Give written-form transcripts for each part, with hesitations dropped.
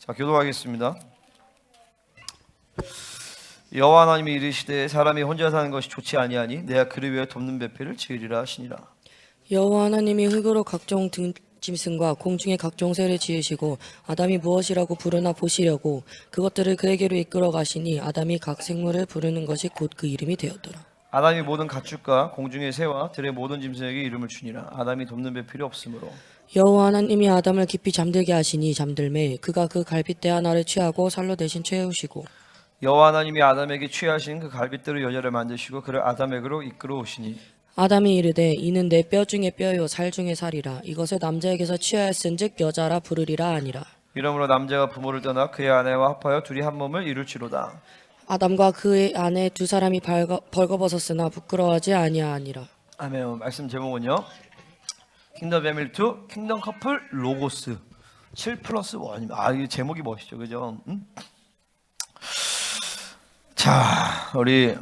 자, 교도하겠습니다. 여호와 하나님이 이르시되 사람이 혼자 사는 것이 좋지 아니하니 내가 그를 위하여 돕는 배필을 지으리라 하시니라. 여호와 하나님이 흙으로 각종 등짐승과 공중의 각종 새를 지으시고 아담이 무엇이라고 부르나 보시려고 그것들을 그에게로 이끌어 가시니 아담이 각 생물을 부르는 것이 곧 그 이름이 되었더라. 아담이 모든 가축과 공중의 새와 들의 모든 짐승에게 이름을 주니라. 아담이 돕는 배필이 없으므로. 여호와 하나님이 아담을 깊이 잠들게 하시니 잠들매 그가 그 갈빗대 하나를 취하고 살로 대신 채우시고 여호와 하나님이 아담에게 취하신 그 갈빗대로 여자를 만드시고 그를 아담에게로 이끌어 오시니 아담이 이르되 이는 내 뼈 중에 뼈요 살 중에 살이라 이것을 남자에게서 취하였은즉 여자라 부르리라 하니라. 이러므로 남자가 부모를 떠나 그의 아내와 합하여 둘이 한 몸을 이룰지로다. 아담과 그의 아내 두 사람이 벌거벗었으나 부끄러워하지 아니하니라. 아멘. 말씀 제목은요, 킹덤 패밀리 2 킹덤 커플 로고스 7+1입니다. 아, 이 제목이 멋있죠, 그죠? 자, 우리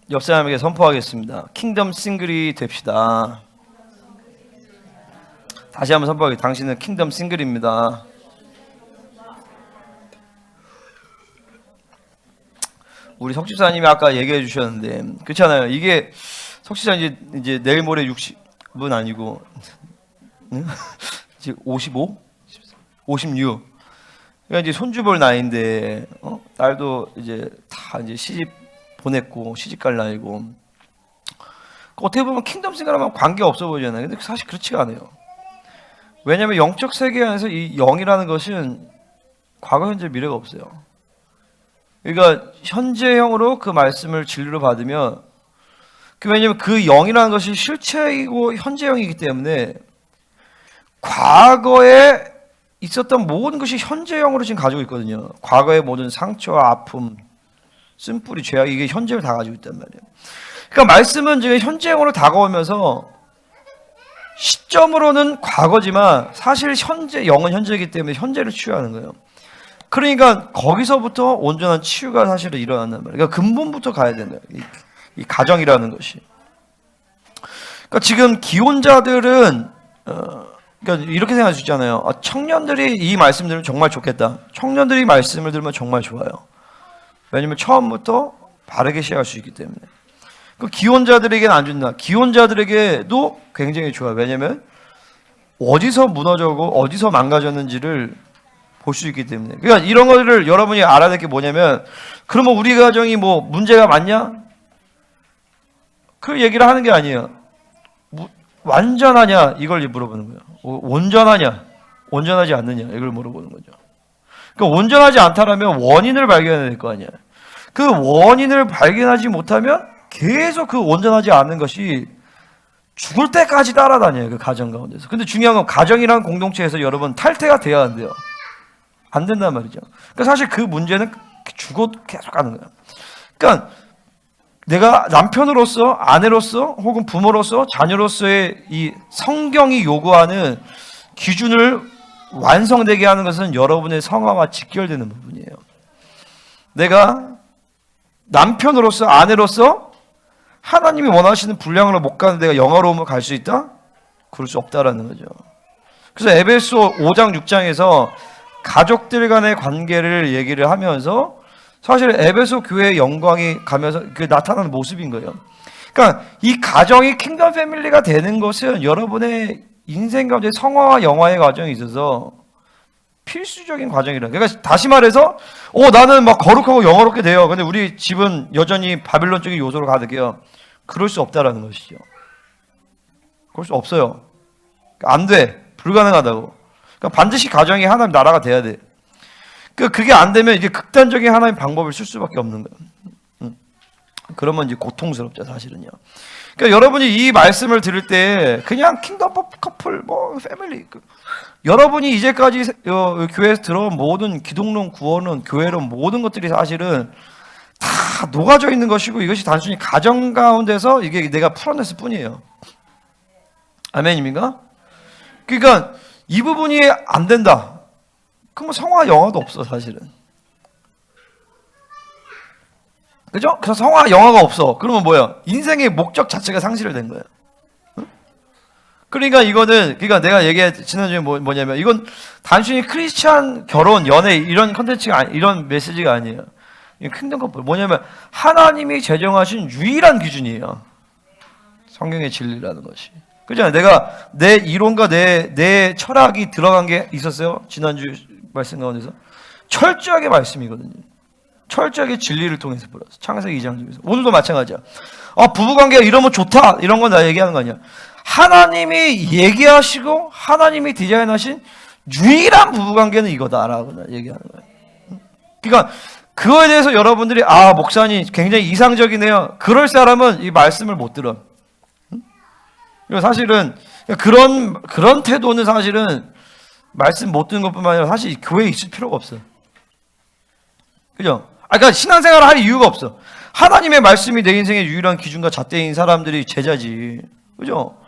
옆 사람에게 선포하겠습니다. 킹덤 싱글이 됩시다. 다시 한번 선포하겠습니다. 당신은 킹덤 싱글입니다. 우리 석집사님이 아까 얘기해 주셨는데 그렇잖아요. 이게 석집사 이제 내일 모레 60은 아니고 이제 55? 56. 그러니까 이제 손주 볼 나이인데 딸도 이제 다 이제 시집 보냈고 시집 갈 나이고 어떻게 보면 킹덤 싱글하면 관계 없어 보이잖아요. 근데 사실 그렇지가 않아요. 왜냐하면 영적 세계 안에서 이 영이라는 것은 과거, 현재, 미래가 없어요. 그러니까 현재형으로 그 말씀을 진리로 받으면 왜냐하면 그 영이라는 것이 실체이고 현재형이기 때문에 과거에 있었던 모든 것이 현재형으로 지금 가지고 있거든요. 과거의 모든 상처와 아픔, 쓴뿌리, 죄악, 이게 현재를 다 가지고 있단 말이에요. 그러니까 말씀은 지금 현재형으로 다가오면서 시점으로는 과거지만 사실 현재, 영은 현재이기 때문에 현재를 치유하는 거예요. 그러니까 거기서부터 온전한 치유가 사실은 일어난단 말이에요. 그러니까 근본부터 가야 된다. 이 가정이라는 것이. 그러니까 지금 기혼자들은 그러니까 이렇게 생각할 수 있잖아요. 청년들이 이 말씀 들으면 정말 좋겠다. 청년들이 말씀을 들으면 정말 좋아요. 왜냐면 처음부터 바르게 시작할 수 있기 때문에. 그 기혼자들에게는 안 준다. 기혼자들에게도 굉장히 좋아요. 왜냐면 어디서 무너져고 어디서 망가졌는지를 볼 수 있기 때문에. 그러니까 이런 거를 여러분이 알아야 될 게 뭐냐면, 그러면 우리 가정이 뭐 문제가 많냐? 그 얘기를 하는 게 아니에요. 완전하냐? 이걸 물어보는 거예요. 온전하냐? 온전하지 않느냐? 이걸 물어보는 거죠. 그러니까 온전하지 않다라면 원인을 발견해야 될 거 아니야. 그 원인을 발견하지 못하면 계속 그 온전하지 않는 것이 죽을 때까지 따라다녀요. 그 가정 가운데서. 근데 중요한 건 가정이라는 공동체에서 여러분 탈퇴가 돼야 안 돼요. 안 된단 말이죠. 그러니까 사실 그 문제는 죽어도 계속 가는 거예요. 그러니까 내가 남편으로서, 아내로서, 혹은 부모로서, 자녀로서의 이 성경이 요구하는 기준을 완성되게 하는 것은 여러분의 성화와 직결되는 부분이에요. 내가 남편으로서, 아내로서 하나님이 원하시는 분량으로 못 가는 내가 영화로움을 갈 수 있다? 그럴 수 없다라는 거죠. 그래서 에베소 5장, 6장에서 가족들 간의 관계를 얘기를 하면서 사실 에베소 교회의 영광이 가면서 그 나타나는 모습인 거예요. 그러니까 이 가정이 킹덤 패밀리가 되는 것은 여러분의 인생 가운데 성화와 영화의 과정이 있어서 필수적인 과정이라. 그러니까 다시 말해서 나는 막 거룩하고 영화롭게 돼요. 근데 우리 집은 여전히 바빌론적인 요소로 가득해요. 그럴 수 없다라는 것이죠. 그럴 수 없어요. 안 돼. 불가능하다고. 그러니까 반드시 가정이 하나님 나라가 돼야 돼. 그게 안 되면 이게 극단적인 하나님 방법을 쓸 수밖에 없는 거예요. 그러면 이제 고통스럽죠, 사실은요. 그러니까 여러분이 이 말씀을 들을 때 그냥 킹덤 커플, 뭐 패밀리, 여러분이 이제까지 교회에서 들어온 모든 기독론, 구원론, 교회론 모든 것들이 사실은 다 녹아져 있는 것이고 이것이 단순히 가정 가운데서 이게 내가 풀어냈을 뿐이에요. 아멘입니까? 그러니까 이 부분이 안 된다. 그럼 성화 영화도 없어, 사실은. 그죠? 그래서 성화 영화가 없어. 그러면 뭐야? 인생의 목적 자체가 상실된 거예요. 그러니까 이거는, 그러니까 내가 지난주에 뭐냐면, 이건 단순히 크리스찬 결혼, 연애, 이런 컨텐츠가, 이런 메시지가 아니에요. 킹덤 커플. 뭐냐면, 하나님이 제정하신 유일한 기준이에요. 성경의 진리라는 것이. 그잖아요. 내가 내 이론과 내 철학이 들어간 게 있었어요. 지난주 말씀 가운데서. 철저하게 말씀이거든요. 철저하게 진리를 통해서 풀어서. 창세기 2장 중에서. 오늘도 마찬가지야. 부부관계가 이러면 좋다. 이런 건 나 얘기하는 거 아니야. 하나님이 얘기하시고 하나님이 디자인하신 유일한 부부관계는 이거다라고 얘기하는 거예요. 그러니까 그거에 대해서 여러분들이 목사님 굉장히 이상적이네요. 그럴 사람은 이 말씀을 못 들어. 사실은 그런 태도는 사실은 말씀 못 듣는 것뿐만 아니라 사실 교회에 있을 필요가 없어. 그죠? 그러니까 신앙생활을 할 이유가 없어. 하나님의 말씀이 내 인생의 유일한 기준과 잣대인 사람들이 제자지. 그죠?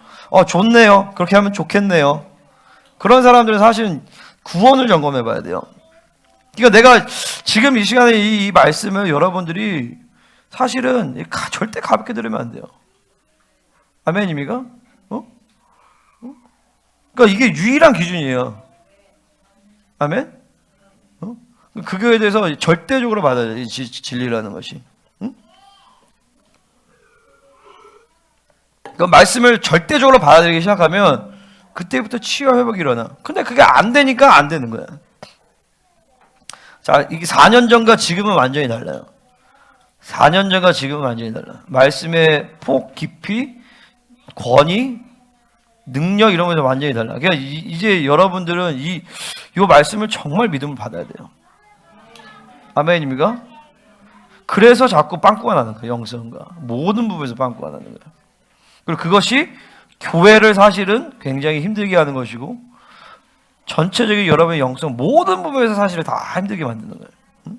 좋네요. 그렇게 하면 좋겠네요. 그런 사람들은 사실은 구원을 점검해 봐야 돼요. 그러니까 내가 지금 이 시간에 이 말씀을 여러분들이 사실은 절대 가볍게 들으면 안 돼요. 아멘입니까? 그러니까 이게 유일한 기준이에요. 아멘? 그거에 대해서 절대적으로 받아야 돼. 진리라는 것이. 그러니까 말씀을 절대적으로 받아들이기 시작하면 그때부터 치유 회복이 일어나. 근데 그게 안 되니까 안 되는 거야. 자, 이게 4년 전과 지금은 완전히 달라요. 4년 전과 지금은 완전히 달라. 말씀의 폭, 깊이, 권위, 능력 이런 거에서 완전히 달라. 그러니까 이제 여러분들은 이 말씀을 정말 믿음을 받아야 돼요. 아멘입니까? 그래서 자꾸 빵꾸가 나는 거예요. 영성과 모든 부분에서 빵꾸가 나는 거예요. 그리고 그것이 교회를 사실은 굉장히 힘들게 하는 것이고 전체적인 여러분의 영성 모든 부분에서 사실은 다 힘들게 만드는 거예요.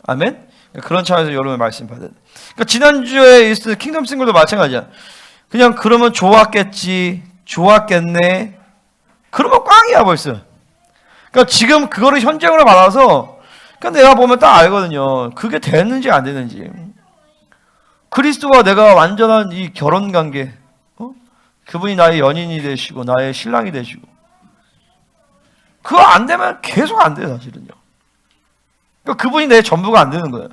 아멘? 그런 차원에서 여러분의 말씀 받아야 돼요. 그러니까 지난주에 있었던 킹덤 싱글도 마찬가지야. 그냥 그러면 좋았겠지, 좋았겠네. 그러면 꽝이야 벌써. 그러니까 지금 그거를 현장으로 받아서 그러니까 내가 보면 딱 알거든요. 그게 되는지 안 되는지. 그리스도와 내가 완전한 이 결혼 관계, 그분이 나의 연인이 되시고 나의 신랑이 되시고 그거 안 되면 계속 안 돼요 사실은요. 그러니까 그분이 내 전부가 안 되는 거예요.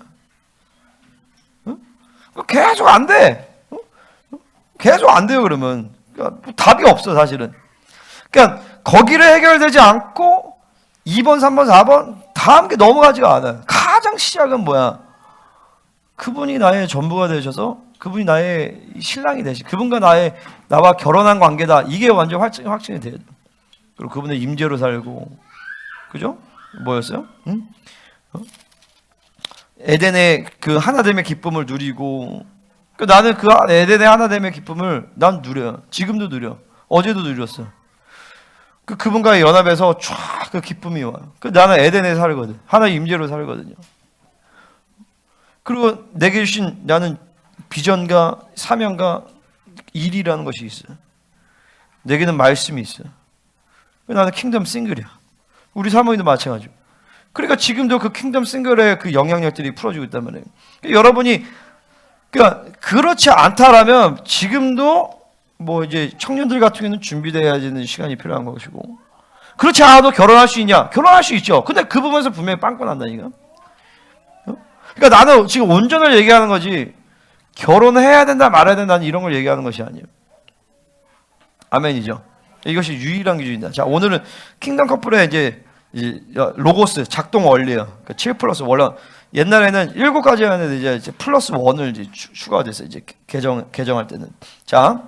계속 안 돼. 계속 안 돼요 그러면. 그러니까 답이 없어 사실은. 그러니까 거기를 해결되지 않고 2번, 3번, 4번 다 함께 넘어가지가 않아요. 가장 시작은 뭐야? 그분이 나의 전부가 되셔서 그분이 나의 신랑이 되시. 그분과 나와 결혼한 관계다. 이게 완전 확신이 돼요. 그리고 그분의 임재로 살고, 그죠? 뭐였어요? 응? 에덴의 그 하나됨의 기쁨을 누리고, 나는 그 에덴의 하나됨의 기쁨을 난 누려요. 지금도 누려. 어제도 누렸어. 그분과의 연합에서 쫙 그 기쁨이 와요. 나는 에덴에 살거든. 하나의 임재로 살거든요. 그리고 내게 주신 나는 비전과 사명과 일이라는 것이 있어요. 내게는 말씀이 있어요. 나는 킹덤 싱글이야. 우리 사모님도 마찬가지고. 그러니까 지금도 그 킹덤 싱글의 그 영향력들이 풀어지고 있단 말이에요. 여러분이 그러니까 그렇지 않다라면 지금도 뭐 이제 청년들 같은 경우는 준비되어야 되는 시간이 필요한 것이고 그렇지 않아도 결혼할 수 있냐? 결혼할 수 있죠. 근데 그 부분에서 분명히 빵꾸 난다니까. 그러니까 나는 지금 온전을 얘기하는 거지 결혼해야 된다 말아야 된다 이런 걸 얘기하는 것이 아니에요. 아멘이죠. 이것이 유일한 기준이다. 자, 오늘은 킹덤 커플의 이제 로고스 작동 원리예요. 그러니까 7 플러스 1. 옛날에는 7가지였는데 이제 플러스 1을 이제 추가가 됐어요. 이제 개정할 때는. 자,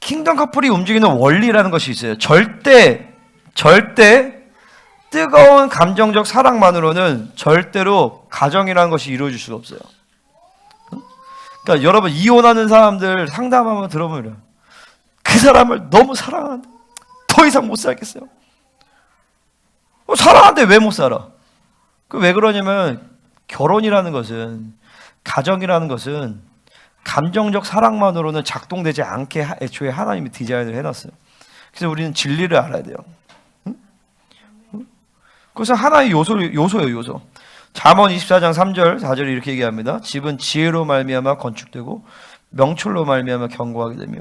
킹덤 커플이 움직이는 원리라는 것이 있어요. 절대 뜨거운 감정적 사랑만으로는 절대로 가정이라는 것이 이루어질 수가 없어요. 그러니까 여러분 이혼하는 사람들 상담하면 들어보면 그 사람을 너무 사랑하는데 더 이상 못 살겠어요. 사랑하는데 왜 못 살아? 왜 그러냐면 결혼이라는 것은 가정이라는 것은 감정적 사랑만으로는 작동되지 않게 애초에 하나님이 디자인을 해놨어요. 그래서 우리는 진리를 알아야 돼요. 그래서 하나의 요소예요, 요소. 잠언 24장 3절, 4절에 이렇게 얘기합니다. 집은 지혜로 말미암아 건축되고 명철로 말미암아 견고하게 되며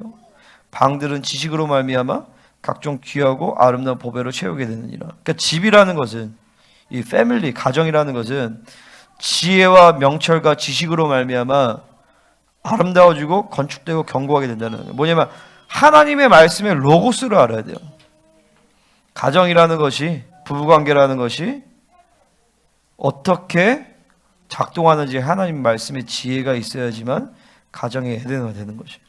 방들은 지식으로 말미암아 각종 귀하고 아름다운 보배로 채우게 되느니라. 그러니까 집이라는 것은, 이 패밀리, 가정이라는 것은 지혜와 명철과 지식으로 말미암아 아름다워지고 건축되고 견고하게 된다는 거예요. 뭐냐면 하나님의 말씀의 로고스를 알아야 돼요. 가정이라는 것이, 부부관계라는 것이 어떻게 작동하는지 하나님 말씀의 지혜가 있어야지만 가정의 에덴화가 되는 것이에요.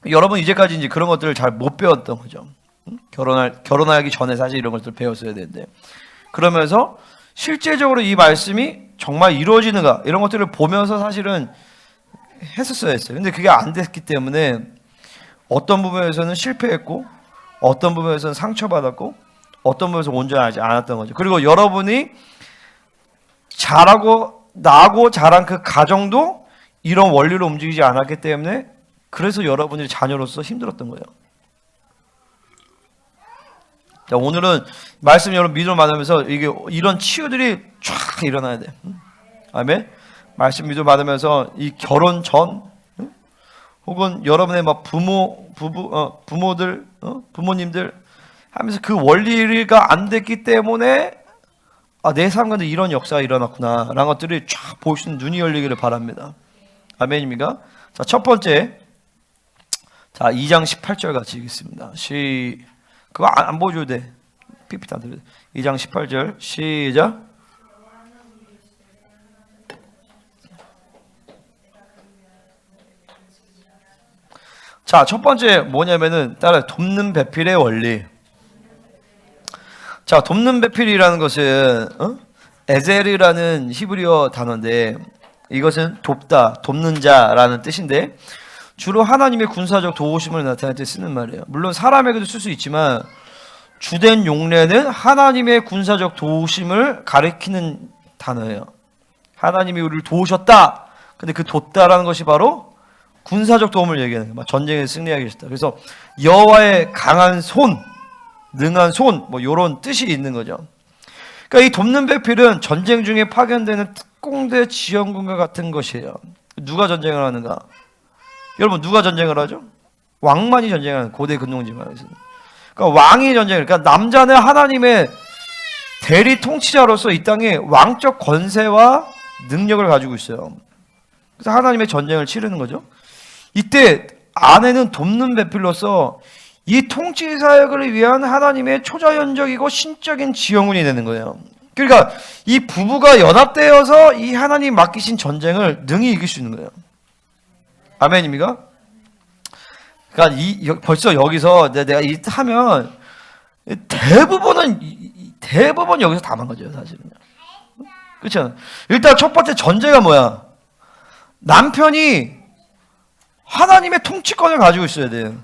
여러분 이제까지 이제 그런 것들을 잘 못 배웠던 거죠. 결혼하기 전에 사실 이런 것들을 배웠어야 되는데, 그러면서 실제적으로 이 말씀이 정말 이루어지는가 이런 것들을 보면서 사실은 했었어야 했어요. 근데 그게 안 됐기 때문에 어떤 부분에서는 실패했고, 어떤 부분에서는 상처받았고, 어떤 부분에서 온전하지 않았던 거죠. 그리고 여러분이 나고 자란 그 가정도 이런 원리로 움직이지 않았기 때문에, 그래서 여러분이 자녀로서 힘들었던 거예요. 자, 오늘은 말씀 여러분 믿음을 받으면서 이런 치유들이 쫙 일어나야 돼. 아멘. 말씀 믿음을 받으면서 이 결혼 전, 혹은 여러분의 막 부모들, 부모님들 하면서 그 원리가 안 됐기 때문에 내 삶 가운데 이런 역사가 일어났구나 라는 것들이 쫙 볼 수 있는 눈이 열리기를 바랍니다. 아멘입니까? 자, 첫 번째, 자 2장 18절 같이 읽겠습니다. 그거 안 보여줘도 돼. PPT 안 들려. 2장 18절 시작. 자, 첫 번째 뭐냐면은 따라 돕는 배필의 원리. 자, 돕는 배필이라는 것은 에젤이라는 히브리어 단어인데, 이것은 돕다, 돕는 자라는 뜻인데, 주로 하나님의 군사적 도우심을 나타낼 때 쓰는 말이에요. 물론 사람에게도 쓸 수 있지만 주된 용례는 하나님의 군사적 도우심을 가리키는 단어예요. 하나님이 우리를 도우셨다. 근데 그 돕다라는 것이 바로 군사적 도움을 얘기하는 거예요. 전쟁에 승리하게 하셨다. 그래서 여호와의 강한 손, 능한 손, 뭐 이런 뜻이 있는 거죠. 그러니까 이 돕는 배필은 전쟁 중에 파견되는 특공대 지원군과 같은 것이에요. 누가 전쟁을 하는가? 여러분 누가 전쟁을 하죠? 왕만이 전쟁하는 고대 근동지방에서. 그러니까 왕이 전쟁을, 그러니까 남자는 하나님의 대리 통치자로서 이 땅에 왕적 권세와 능력을 가지고 있어요. 그래서 하나님의 전쟁을 치르는 거죠. 이때 아내는 돕는 배필로서 이 통치 사역을 위한 하나님의 초자연적이고 신적인 지원군이 되는 거예요. 그러니까 이 부부가 연합되어서 이 하나님 맡기신 전쟁을 능히 이길 수 있는 거예요. 아멘입니까? 그러니까 벌써 여기서 내가 이 하면 대부분 여기서 다 망가져요, 사실은요. 그렇죠? 일단 첫 번째 전제가 뭐야? 남편이 하나님의 통치권을 가지고 있어야 돼요.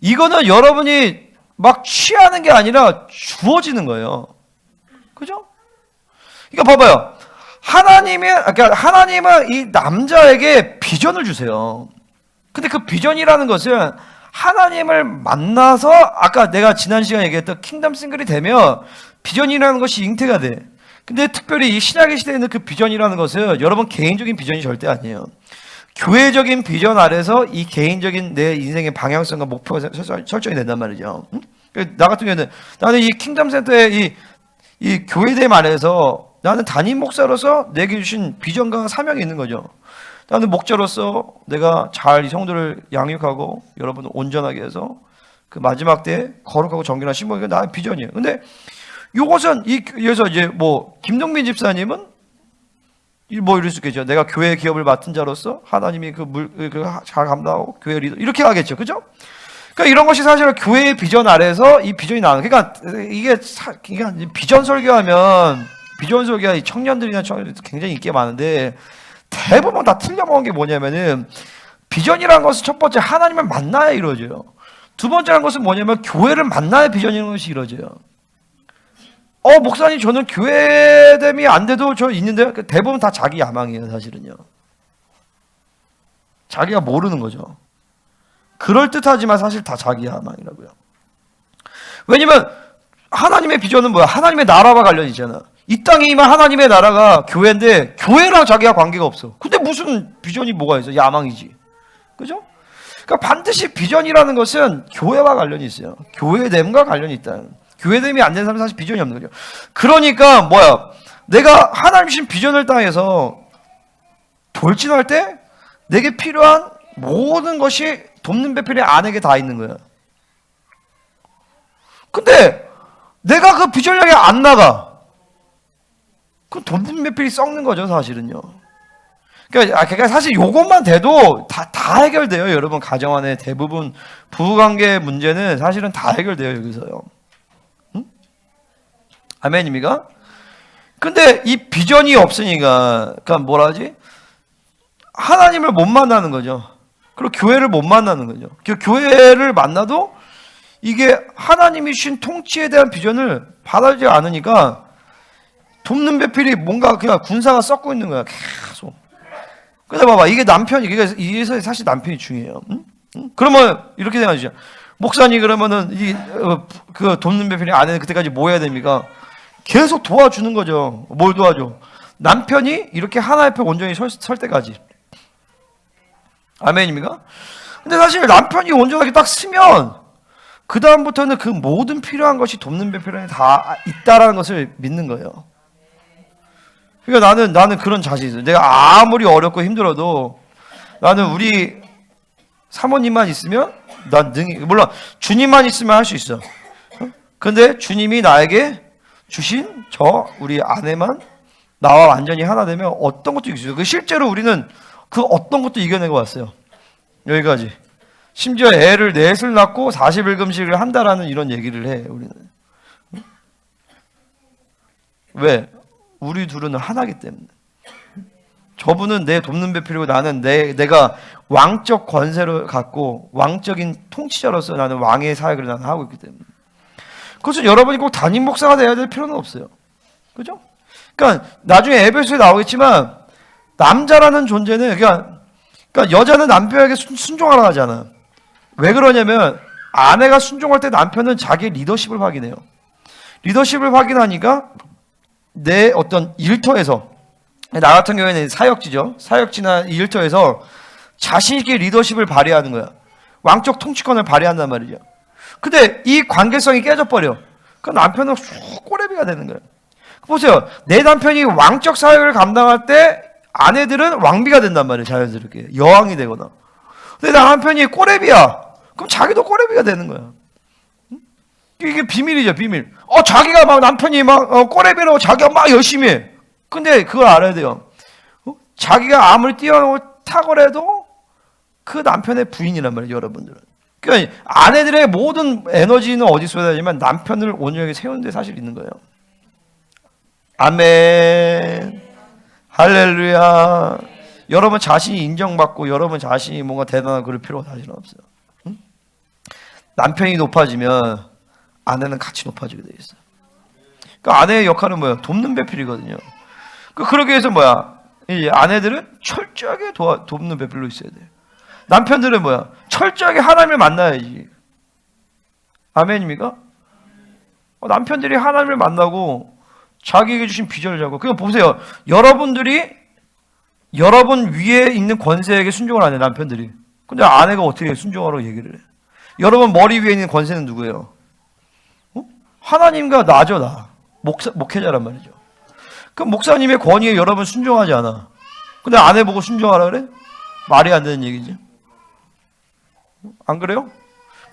이거는 여러분이 막 취하는 게 아니라 주어지는 거예요. 그죠? 그러니까 봐봐요. 하나님은 이 남자에게 비전을 주세요. 근데 그 비전이라는 것은 하나님을 만나서, 아까 내가 지난 시간에 얘기했던 킹덤 싱글이 되면 비전이라는 것이 잉태가 돼. 근데 특별히 이 신약의 시대에는 그 비전이라는 것은 여러분 개인적인 비전이 절대 아니에요. 교회적인 비전 아래서 이 개인적인 내 인생의 방향성과 목표가 설정이 된단 말이죠. 나 같은 경우는 나는 이 킹덤 센터의 이 교회됨 안에서 나는 담임 목사로서 내게 주신 비전과 사명이 있는 거죠. 나는 목자로서 내가 잘 이 성도를 양육하고 여러분을 온전하게 해서 그 마지막 때 거룩하고 정결한 신복이 나의 비전이에요. 근데 이것은 여기서 이제 뭐 김동민 집사님은 뭐 이럴 수 있겠죠. 내가 교회 기업을 맡은 자로서 하나님이 잘 감당하고 교회 리더 이렇게 하겠죠. 그죠? 그러니까 이런 것이 사실은 교회의 비전 아래서 이 비전이 나오는. 그러니까 이게 비전 설교하면 이 청년들이나 청년들이 굉장히 인기가 많은데 대부분 다 틀려먹은 게 뭐냐면은 비전이라는 것은 첫 번째 하나님을 만나야 이루어져요. 두 번째라는 것은 뭐냐면 교회를 만나야 비전이라는 것이 이루어져요. 목사님 저는 교회됨이 안 돼도 저 있는데 대부분 다 자기 야망이에요, 사실은요. 자기가 모르는 거죠. 그럴듯하지만 사실 다 자기 야망이라고요. 왜냐면 하나님의 비전은 뭐야? 하나님의 나라와 관련이 있잖아. 이 땅에 임한 하나님의 나라가 교회인데 교회랑 자기가 관계가 없어. 근데 무슨 비전이 뭐가 있어? 야망이지. 그죠? 그러니까 반드시 비전이라는 것은 교회와 관련이 있어요. 교회됨과 관련이 있다. 교회됨이 안 되는 사람은 사실 비전이 없는 거죠. 그러니까 뭐야? 내가 하나님 주신 비전을 땅에서 돌진할 때 내게 필요한 모든 것이 돕는 배필의 안에게 다 있는 거야. 근데 내가 그 비전을 향해 안 나가. 그럼 돕는 배필이 썩는 거죠, 사실은요. 그러니까 사실 요것만 돼도 다 해결돼요, 여러분. 가정 안에 대부분 부부관계 문제는 사실은 다 해결돼요, 여기서요. 응? 아멘입니까? 근데 이 비전이 없으니까, 그러니까 뭐라 하지? 하나님을 못 만나는 거죠. 그리고 교회를 못 만나는 거죠. 교회를 만나도 이게 하나님이 주신 통치에 대한 비전을 받아들이지 않으니까 돕는 배필이 뭔가 그냥 군사가 썩고 있는 거야, 계속. 근데 봐봐, 이게 남편이, 이게서 사실 남편이 중요해요. 응? 응? 그러면 이렇게 생각하시죠. 목사님, 그러면은 그 돕는 배필이 아내는 그때까지 뭐 해야 됩니까? 계속 도와주는 거죠. 뭘 도와줘? 남편이 이렇게 하나 옆에 온전히 설 때까지. 아멘입니까? 근데 사실 남편이 온전하게 딱 쓰면 그 다음부터는 그 모든 필요한 것이 돕는 배필에 다 있다라는 것을 믿는 거예요. 그러니까 나는 그런 자신이 있어요. 내가 아무리 어렵고 힘들어도 나는 우리 사모님만 있으면 난 물론 주님만 있으면 할 수 있어. 근데 주님이 나에게 주신 우리 아내만 나와 완전히 하나 되면 어떤 것도 이기죠. 그 실제로 우리는 그 어떤 것도 이겨내고 왔어요. 여기까지. 심지어 애를 넷을 낳고 40일금식을 한다라는 이런 얘기를 해, 우리는. 왜? 우리 둘은 하나기 때문에. 저분은 내 돕는 배필이고 나는 내가 왕적 권세를 갖고 왕적인 통치자로서 나는 왕의 사역을 나는 하고 있기 때문에. 그것은 여러분이 꼭 담임 목사가 돼야 될 필요는 없어요. 그죠? 그러니까 나중에 에베소에 나오겠지만 남자라는 존재는 그러니까 여자는 남편에게 순종하라 하잖아. 왜 그러냐면 아내가 순종할 때 남편은 자기의 리더십을 확인해요. 리더십을 확인하니까 내 어떤 일터에서, 나 같은 경우에는 사역지죠. 사역지나 일터에서 자신있게 리더십을 발휘하는 거야. 왕적 통치권을 발휘한단 말이죠. 근데 이 관계성이 깨져버려. 그 남편은 쑥 꼬레비가 되는 거예요. 보세요. 내 남편이 왕적 사역을 감당할 때 아내들은 왕비가 된단 말이에요. 자연스럽게. 여왕이 되거나. 근데 내 남편이 꼬레비야. 그럼 자기도 꼬레비가 되는 거야. 이게 비밀이죠, 비밀. 자기가 막 남편이 막 꼬레비로 자기가 막 열심히 해. 근데 그걸 알아야 돼요. 자기가 아무리 뛰어나고 탁월해도 그 남편의 부인이란 말이에요, 여러분들은. 그러니까 아내들의 모든 에너지는 어디 쏟아야 되지만 남편을 온전하게 세우는 데 사실 있는 거예요. 아멘. 할렐루야. 여러분 자신이 인정받고 여러분 자신이 뭔가 대단하고 그럴 필요가 사실은 없어요. 응? 남편이 높아지면 아내는 같이 높아지게 돼 있어요. 그러니까 아내의 역할은 뭐야? 돕는 배필이거든요. 그러기 위해서 뭐야? 이 아내들은 철저하게 돕는 배필로 있어야 돼요. 남편들은 뭐야? 철저하게 하나님을 만나야지. 아멘입니까? 남편들이 하나님을 만나고 자기에게 주신 비전을 잡고. 그러니까 보세요. 여러분들이 여러분 위에 있는 권세에게 순종을 안 해, 남편들이. 근데 아내가 어떻게 순종하라고 얘기를 해? 여러분 머리 위에 있는 권세는 누구예요? 하나님과 나죠, 나. 목회자란 말이죠. 그럼 목사님의 권위에 여러분 순종하지 않아. 근데 아내 보고 순종하라 그래? 말이 안 되는 얘기지. 안 그래요?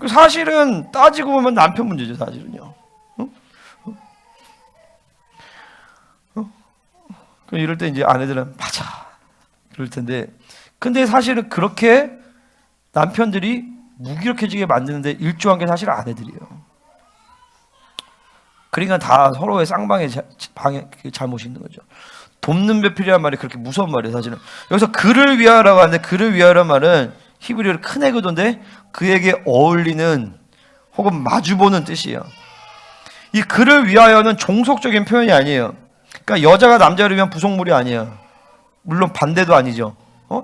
사실은 따지고 보면 남편 문제죠, 사실은요. 이럴 때 이제 아내들은 맞아 그럴 텐데, 근데 사실은 그렇게 남편들이 무기력해지게 만드는데 일조한 게 사실 아내들이에요. 그러니까 다 서로의 쌍방의 잘못이 있는 거죠. 돕는 배필이라는 말이 그렇게 무서운 말이에요, 사실은. 여기서 그를 위하라고 하는데, 그를 위하라는 말은 히브리어로 큰 애그도인데 그에게 어울리는 혹은 마주보는 뜻이에요. 이 그를 위하여는 종속적인 표현이 아니에요. 그러니까 여자가 남자를 위한 부속물이 아니에요. 물론 반대도 아니죠.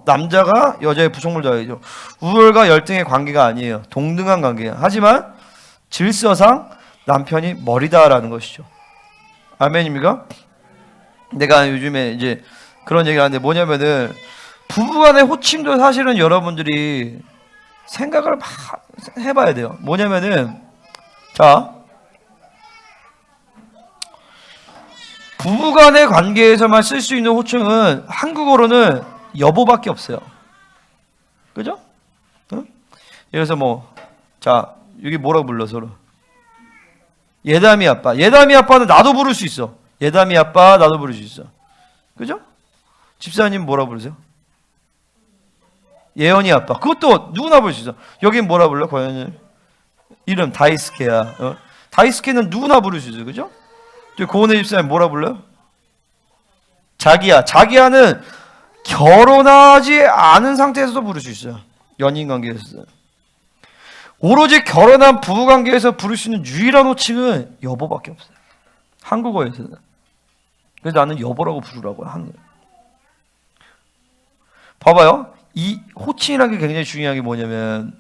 남자가 여자의 부속물도 아니죠. 우월과 열등의 관계가 아니에요. 동등한 관계예요. 하지만 질서상 남편이 머리다라는 것이죠. 아멘입니까? 내가 요즘에 이제 그런 얘기를 하는데 뭐냐면은 부부간의 호칭도 사실은 여러분들이 생각을 막 해봐야 돼요. 뭐냐면은 자, 부부간의 관계에서만 쓸 수 있는 호칭은 한국어로는 여보밖에 없어요. 그죠? 응? 그래서 자, 여기 뭐라고 불러 서로? 예담이 아빠. 예담이 아빠는 나도 부를 수 있어. 예담이 아빠 나도 부를 수 있어. 그죠? 집사님 뭐라 부르세요? 예언이 아빠. 그것도 누구나 부를 수 있어. 여긴 뭐라 불러? 고현님 이름 다이스케야. 다이스케는 누구나 부를 수 있어. 그죠? 고은혜 집사님 뭐라 불러요? 자기야. 자기야는 결혼하지 않은 상태에서도 부를 수 있어요. 연인 관계에서. 오로지 결혼한 부부 관계에서 부를 수 있는 유일한 호칭은 여보밖에 없어요. 한국어에서는. 그래서 나는 여보라고 부르라고 하는 거예요. 봐봐요. 이 호칭이라는 게 굉장히 중요한 게 뭐냐면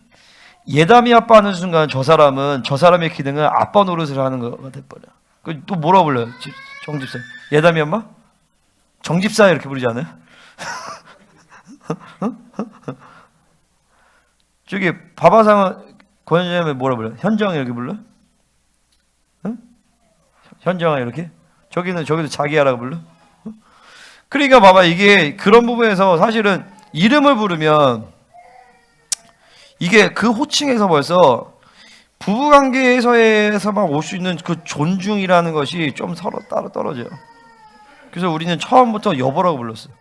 예담이 아빠 하는 순간 저 사람의 기능은 아빠 노릇을 하는 거가 돼버려. 또 뭐라 불러요? 정집사. 예담이 엄마? 정집사 이렇게 부르지 않아요? 저기 바바상은 고현정이 뭐라 불러요? 현정 이렇게 불러? 응? 현정아 이렇게? 저기도 자기야라고 불러? 그러니까 봐봐 이게 그런 부분에서 사실은 이름을 부르면 이게 그 호칭에서 벌써 부부관계에서만 올 수 있는 그 존중이라는 것이 좀 서로 따로 떨어져요. 그래서 우리는 처음부터 여보라고 불렀어요.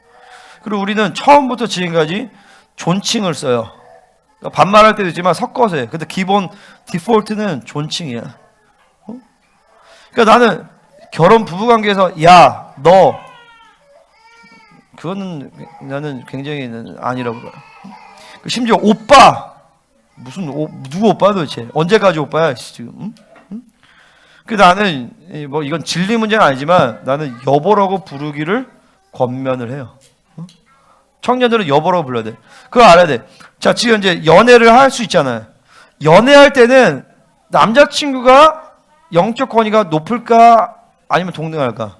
그리고 우리는 처음부터 지금까지 존칭을 써요. 그러니까 반말할 때도 있지만 섞어서 해. 근데 기본 디폴트는 존칭이야. 그러니까 나는 결혼 부부관계에서 야, 너 그거는 나는 굉장히 아니라고 봐요. 심지어 오빠 누구 오빠 도대체 언제까지 오빠야 지금? 응? 그 나는 이건 진리 문제는 아니지만 나는 여보라고 부르기를 권면을 해요. 청년들은 여보라고 불러야 돼. 그거 알아야 돼. 자, 지금 이제 연애를 할 수 있잖아요. 연애할 때는 남자친구가 영적 권위가 높을까 아니면 동등할까?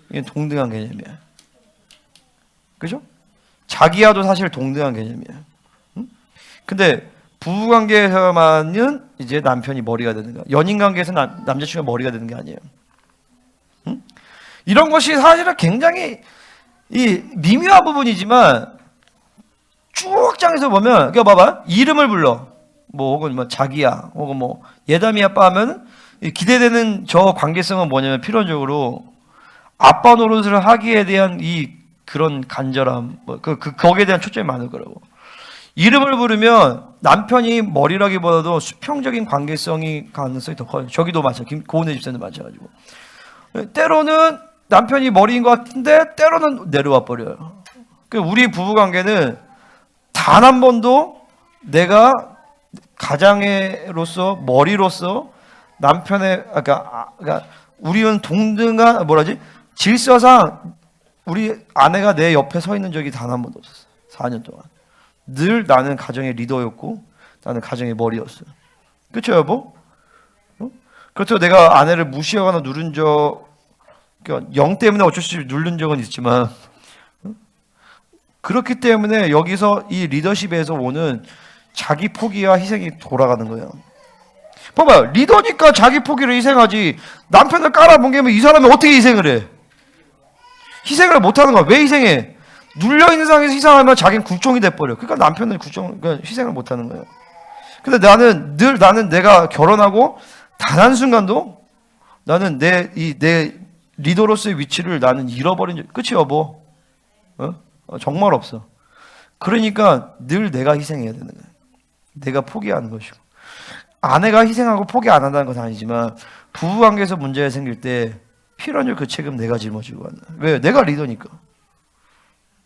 이게 동등한 개념이야. 그죠? 자기야도 사실 동등한 개념이야. 응? 근데 부부관계에서만은 이제 남편이 머리가 되는 거야. 연인관계에서는 남자친구가 머리가 되는 게 아니에요. 응? 이런 것이 사실은 굉장히 이 미묘한 부분이지만 쭉 장에서 보면 그러니까 봐봐 이름을 불러 혹은 자기야 혹은 예담이 아빠 하면 기대되는 저 관계성은 뭐냐면 필연적으로 아빠 노릇을 하기에 대한 이 그런 간절함 거기에 대한 초점이 많을 거라고. 이름을 부르면 남편이 머리라기보다도 수평적인 관계성이 가능성이 더 커요. 저기도 마찬가지. 고은혜 집사님도 마찬가지고. 때로는 남편이 머리인 것 같은데 때로는 내려와 버려요. 우리 부부 관계는 단 한 번도 내가 가장으로서 머리로서 남편의 그러니까 우리는 동등한 질서상 우리 아내가 내 옆에 서 있는 적이 단 한 번도 없었어요. 4년 동안. 늘 나는 가정의 리더였고 나는 가정의 머리였어요. 그렇죠 여보? 그렇다고 내가 아내를 무시하거나 누른 그러니까 영 때문에 어쩔 수 없이 누른 적은 있지만 그렇기 때문에 여기서 이 리더십에서 오는 자기 포기와 희생이 돌아가는 거예요. 봐봐요. 리더니까 자기 포기를 희생하지 남편을 깔아뭉개면 이 사람이 어떻게 희생을 해? 희생을 못하는 거야. 왜 희생해? 눌려있는 상황에서 희생하면 자기는 굴종이 돼버려. 그러니까 남편은 그러니까 희생을 못하는 거예요. 근데 나는 내가 결혼하고 단 한순간도 나는 내 리더로서의 위치를 나는 잃어버린 적, 그치 여보? 정말 없어. 그러니까 늘 내가 희생해야 되는 거야. 내가 포기하는 것이고. 아내가 희생하고 포기 안 한다는 것은 아니지만 부부관계에서 문제가 생길 때 필연적 그 책임 내가 짊어지고 간다. 왜? 내가 리더니까.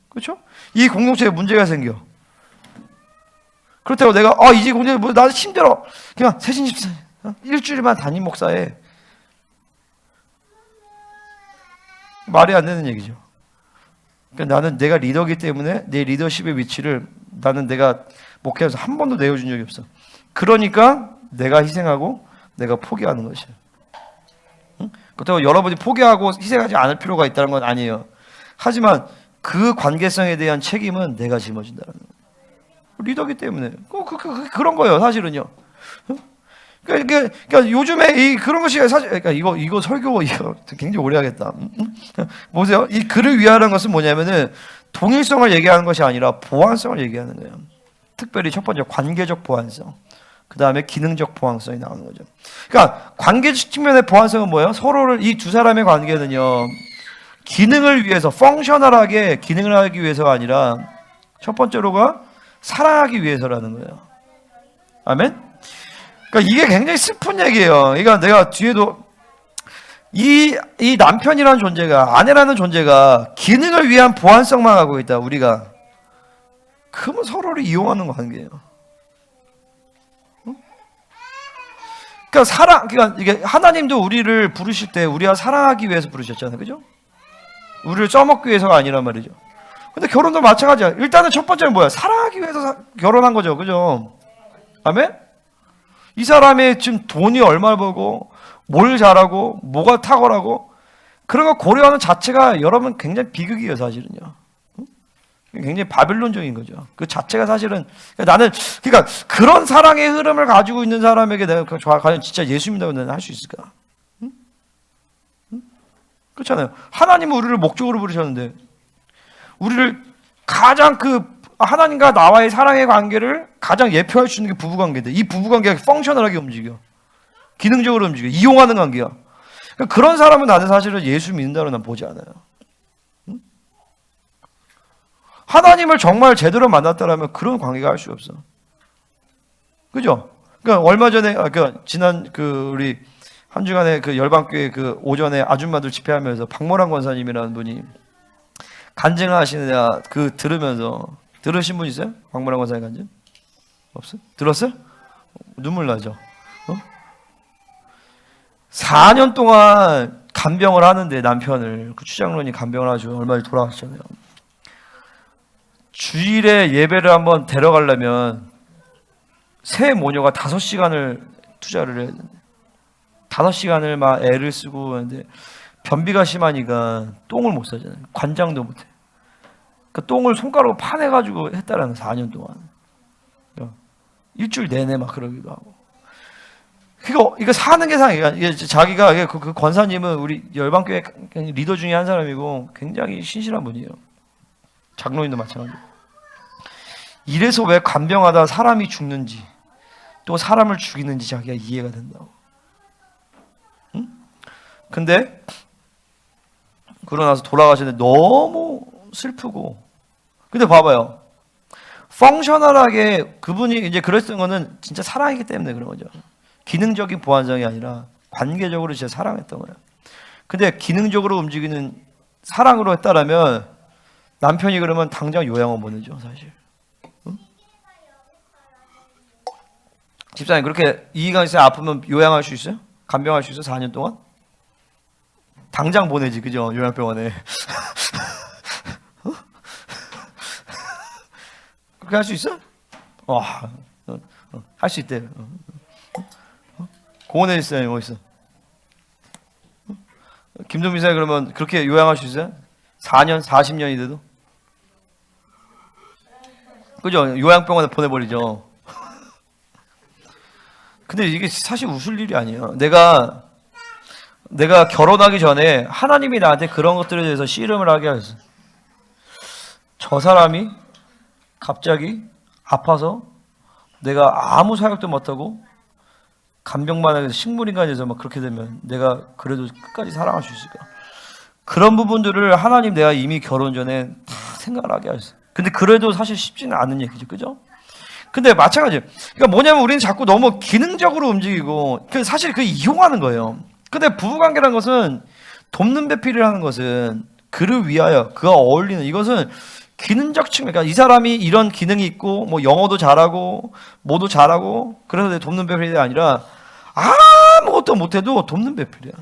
그렇죠? 이 공동체에 문제가 생겨. 그렇다고 내가 이제 공동체 나는 힘들어. 그냥 세신 집사 일주일만 담임 목사해. 말이 안 되는 얘기죠. 그러니까 나는 내가 리더이기 때문에 내 리더십의 위치를 나는 내가 목회에서 한 번도 내어준 적이 없어. 그러니까 내가 희생하고 내가 포기하는 것이야. 응? 그렇다고 여러분이 포기하고 희생하지 않을 필요가 있다는 건 아니에요. 하지만 그 관계성에 대한 책임은 내가 짊어진다는 거예요. 리더기 때문에 그런 거예요, 사실은요. 그러니까 요즘에 그런 것이 사실 그러니까 이거 설교 이거 굉장히 오래 하겠다. 보세요, 이 글을 위하는 것은 뭐냐면은 동일성을 얘기하는 것이 아니라 보완성을 얘기하는 거예요. 특별히 첫 번째 관계적 보완성, 그 다음에 기능적 보완성이 나오는 거죠. 그러니까 관계적 측면의 보완성은 뭐예요? 서로를 이 두 사람의 관계는요, 기능을 위해서 펑셔널하게 기능을 하기 위해서가 아니라 첫 번째로가 사랑하기 위해서라는 거예요. 아멘. 그러니까 이게 굉장히 슬픈 얘기예요. 그러니까 내가 뒤에도 이 남편이라는 존재가, 아내라는 존재가 기능을 위한 보완성만 하고 있다, 우리가. 그러면 서로를 이용하는 관계예요. 그러니까 이게 하나님도 우리를 부르실 때 우리가 사랑하기 위해서 부르셨잖아요, 그죠? 우리를 써먹기 위해서가 아니란 말이죠. 근데 결혼도 마찬가지야. 일단은 첫 번째는 뭐야? 사랑하기 위해서 결혼한 거죠, 그죠? 아멘? 이 사람이 지금 돈이 얼마 벌고 뭘 잘하고 뭐가 탁월하고 그런 거 고려하는 자체가 여러분 굉장히 비극이에요, 사실은요. 굉장히 바빌론적인 거죠. 그 자체가 사실은 나는 그러니까 그런 사랑의 흐름을 가지고 있는 사람에게 내가 과연 진짜 예수 믿는다고 나는 할 수 있을까? 그렇잖아요. 하나님은 우리를 목적으로 부르셨는데 우리를 가장 하나님과 나와의 사랑의 관계를 가장 예표할 수 있는 게 부부관계인데 이 부부관계가 펑셔널하게 움직여, 기능적으로 움직여, 이용하는 관계야. 그러니까 그런 사람은 나는 사실은 예수 믿는다고 난 보지 않아요. 하나님을 정말 제대로 만났다라면 그런 관계가 할 수 없어. 그죠? 그러니까 얼마 전에 지난 우리 한 주간에 열방교회 오전에 아줌마들 집회하면서 박모란 권사님이라는 분이 간증을 하시느냐 들으면서 들으신 분 있어요? 박모란 권사님 간증? 없어요? 들었어요? 눈물 나죠? 4년 동안 간병을 하는데 남편을 추장로님 간병을 하시고 얼마 전에 돌아가셨잖아요. 주일에 예배를 한번 데려가려면 새 모녀가 5시간을 투자를 해야 되는데 5시간을 막 애를 쓰고 하는데 변비가 심하니까 똥을 못 싸잖아요. 관장도 못해. 그 똥을 손가락으로 파내가지고 했다라는 4년 동안. 일주일 내내 막 그러기도 하고. 이거 사는 게 이게 자기가 그 권사님은 우리 열방교회 리더 중에 한 사람이고 굉장히 신실한 분이에요. 장로님도 마찬가지고. 이래서 왜 간병하다 사람이 죽는지 또 사람을 죽이는지 자기가 이해가 된다고. 응? 근데 그러고 나서 돌아가시는데 너무 슬프고. 근데 봐봐요. 펑셔널하게 그분이 이제 그랬던 거는 진짜 사랑이기 때문에 그런 거죠. 기능적인 보완성이 아니라 관계적으로 진짜 사랑했던 거예요. 근데 기능적으로 움직이는 사랑으로 했다라면 남편이 그러면 당장 요양원 보내죠, 사실. 응? 집사님 그렇게 이희강 씨 아프면 요양할 수 있어요? 간병할 수 있어요? 4년 동안? 당장 보내지, 그죠? 요양병원에. 그렇게 할 수 있어? 할 수 있대. 고은혜 집사님 뭐 있어? 김동민 사님 그러면 그렇게 요양할 수 있어요? 4년, 40년이 돼도? 그죠? 요양병원에 보내버리죠. 근데 이게 사실 웃을 일이 아니에요. 내가 결혼하기 전에 하나님이 나한테 그런 것들에 대해서 씨름을 하게 하셨어요. 저 사람이 갑자기 아파서 내가 아무 사역도 못하고 간병만 해서 식물인간에서 막 그렇게 되면 내가 그래도 끝까지 사랑할 수 있을까? 그런 부분들을 하나님 내가 이미 결혼 전에 다 생각을 하게 하셨어요. 근데 그래도 사실 쉽지는 않은 얘기죠, 그죠? 근데 마찬가지예요. 그러니까 뭐냐면 우리는 자꾸 너무 기능적으로 움직이고 사실 이용하는 거예요. 근데 부부관계라는 것은 돕는 배필을 하는 것은 그를 위하여 그가 어울리는 이것은 기능적 측면. 그러니까 이 사람이 이런 기능이 있고 뭐 영어도 잘하고 뭐도 잘하고 그래서 내 돕는 배필이 아니라 아무것도 못해도 돕는 배필이야.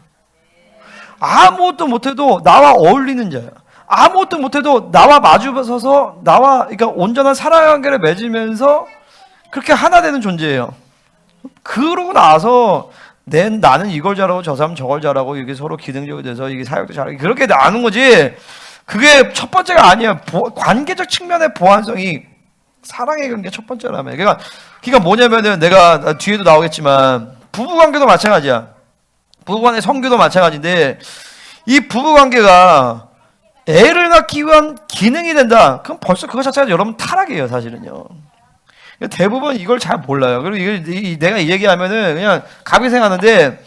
아무것도 못해도 나와 어울리는 자야. 아무것도 못해도 나와 마주서서 그러니까 온전한 사랑의 관계를 맺으면서 그렇게 하나 되는 존재예요. 그러고 나서 나는 이걸 잘하고 저 사람 저걸 잘하고 이게 서로 기능적이 돼서 이게 사역도 잘하고 그렇게 나누는 거지. 그게 첫 번째가 아니야. 관계적 측면의 보완성이 사랑의 관계 첫 번째라며. 그러니까 뭐냐면은 내가 뒤에도 나오겠지만 부부 관계도 마찬가지야. 부부 간의 성교도 마찬가지인데 이 부부 관계가 애를 낳기 위한 기능이 된다. 그럼 벌써 그거 자체가 여러분 타락이에요, 사실은요. 대부분 이걸 잘 몰라요. 그리고 내가 이 얘기하면은 그냥 감이 생각하는데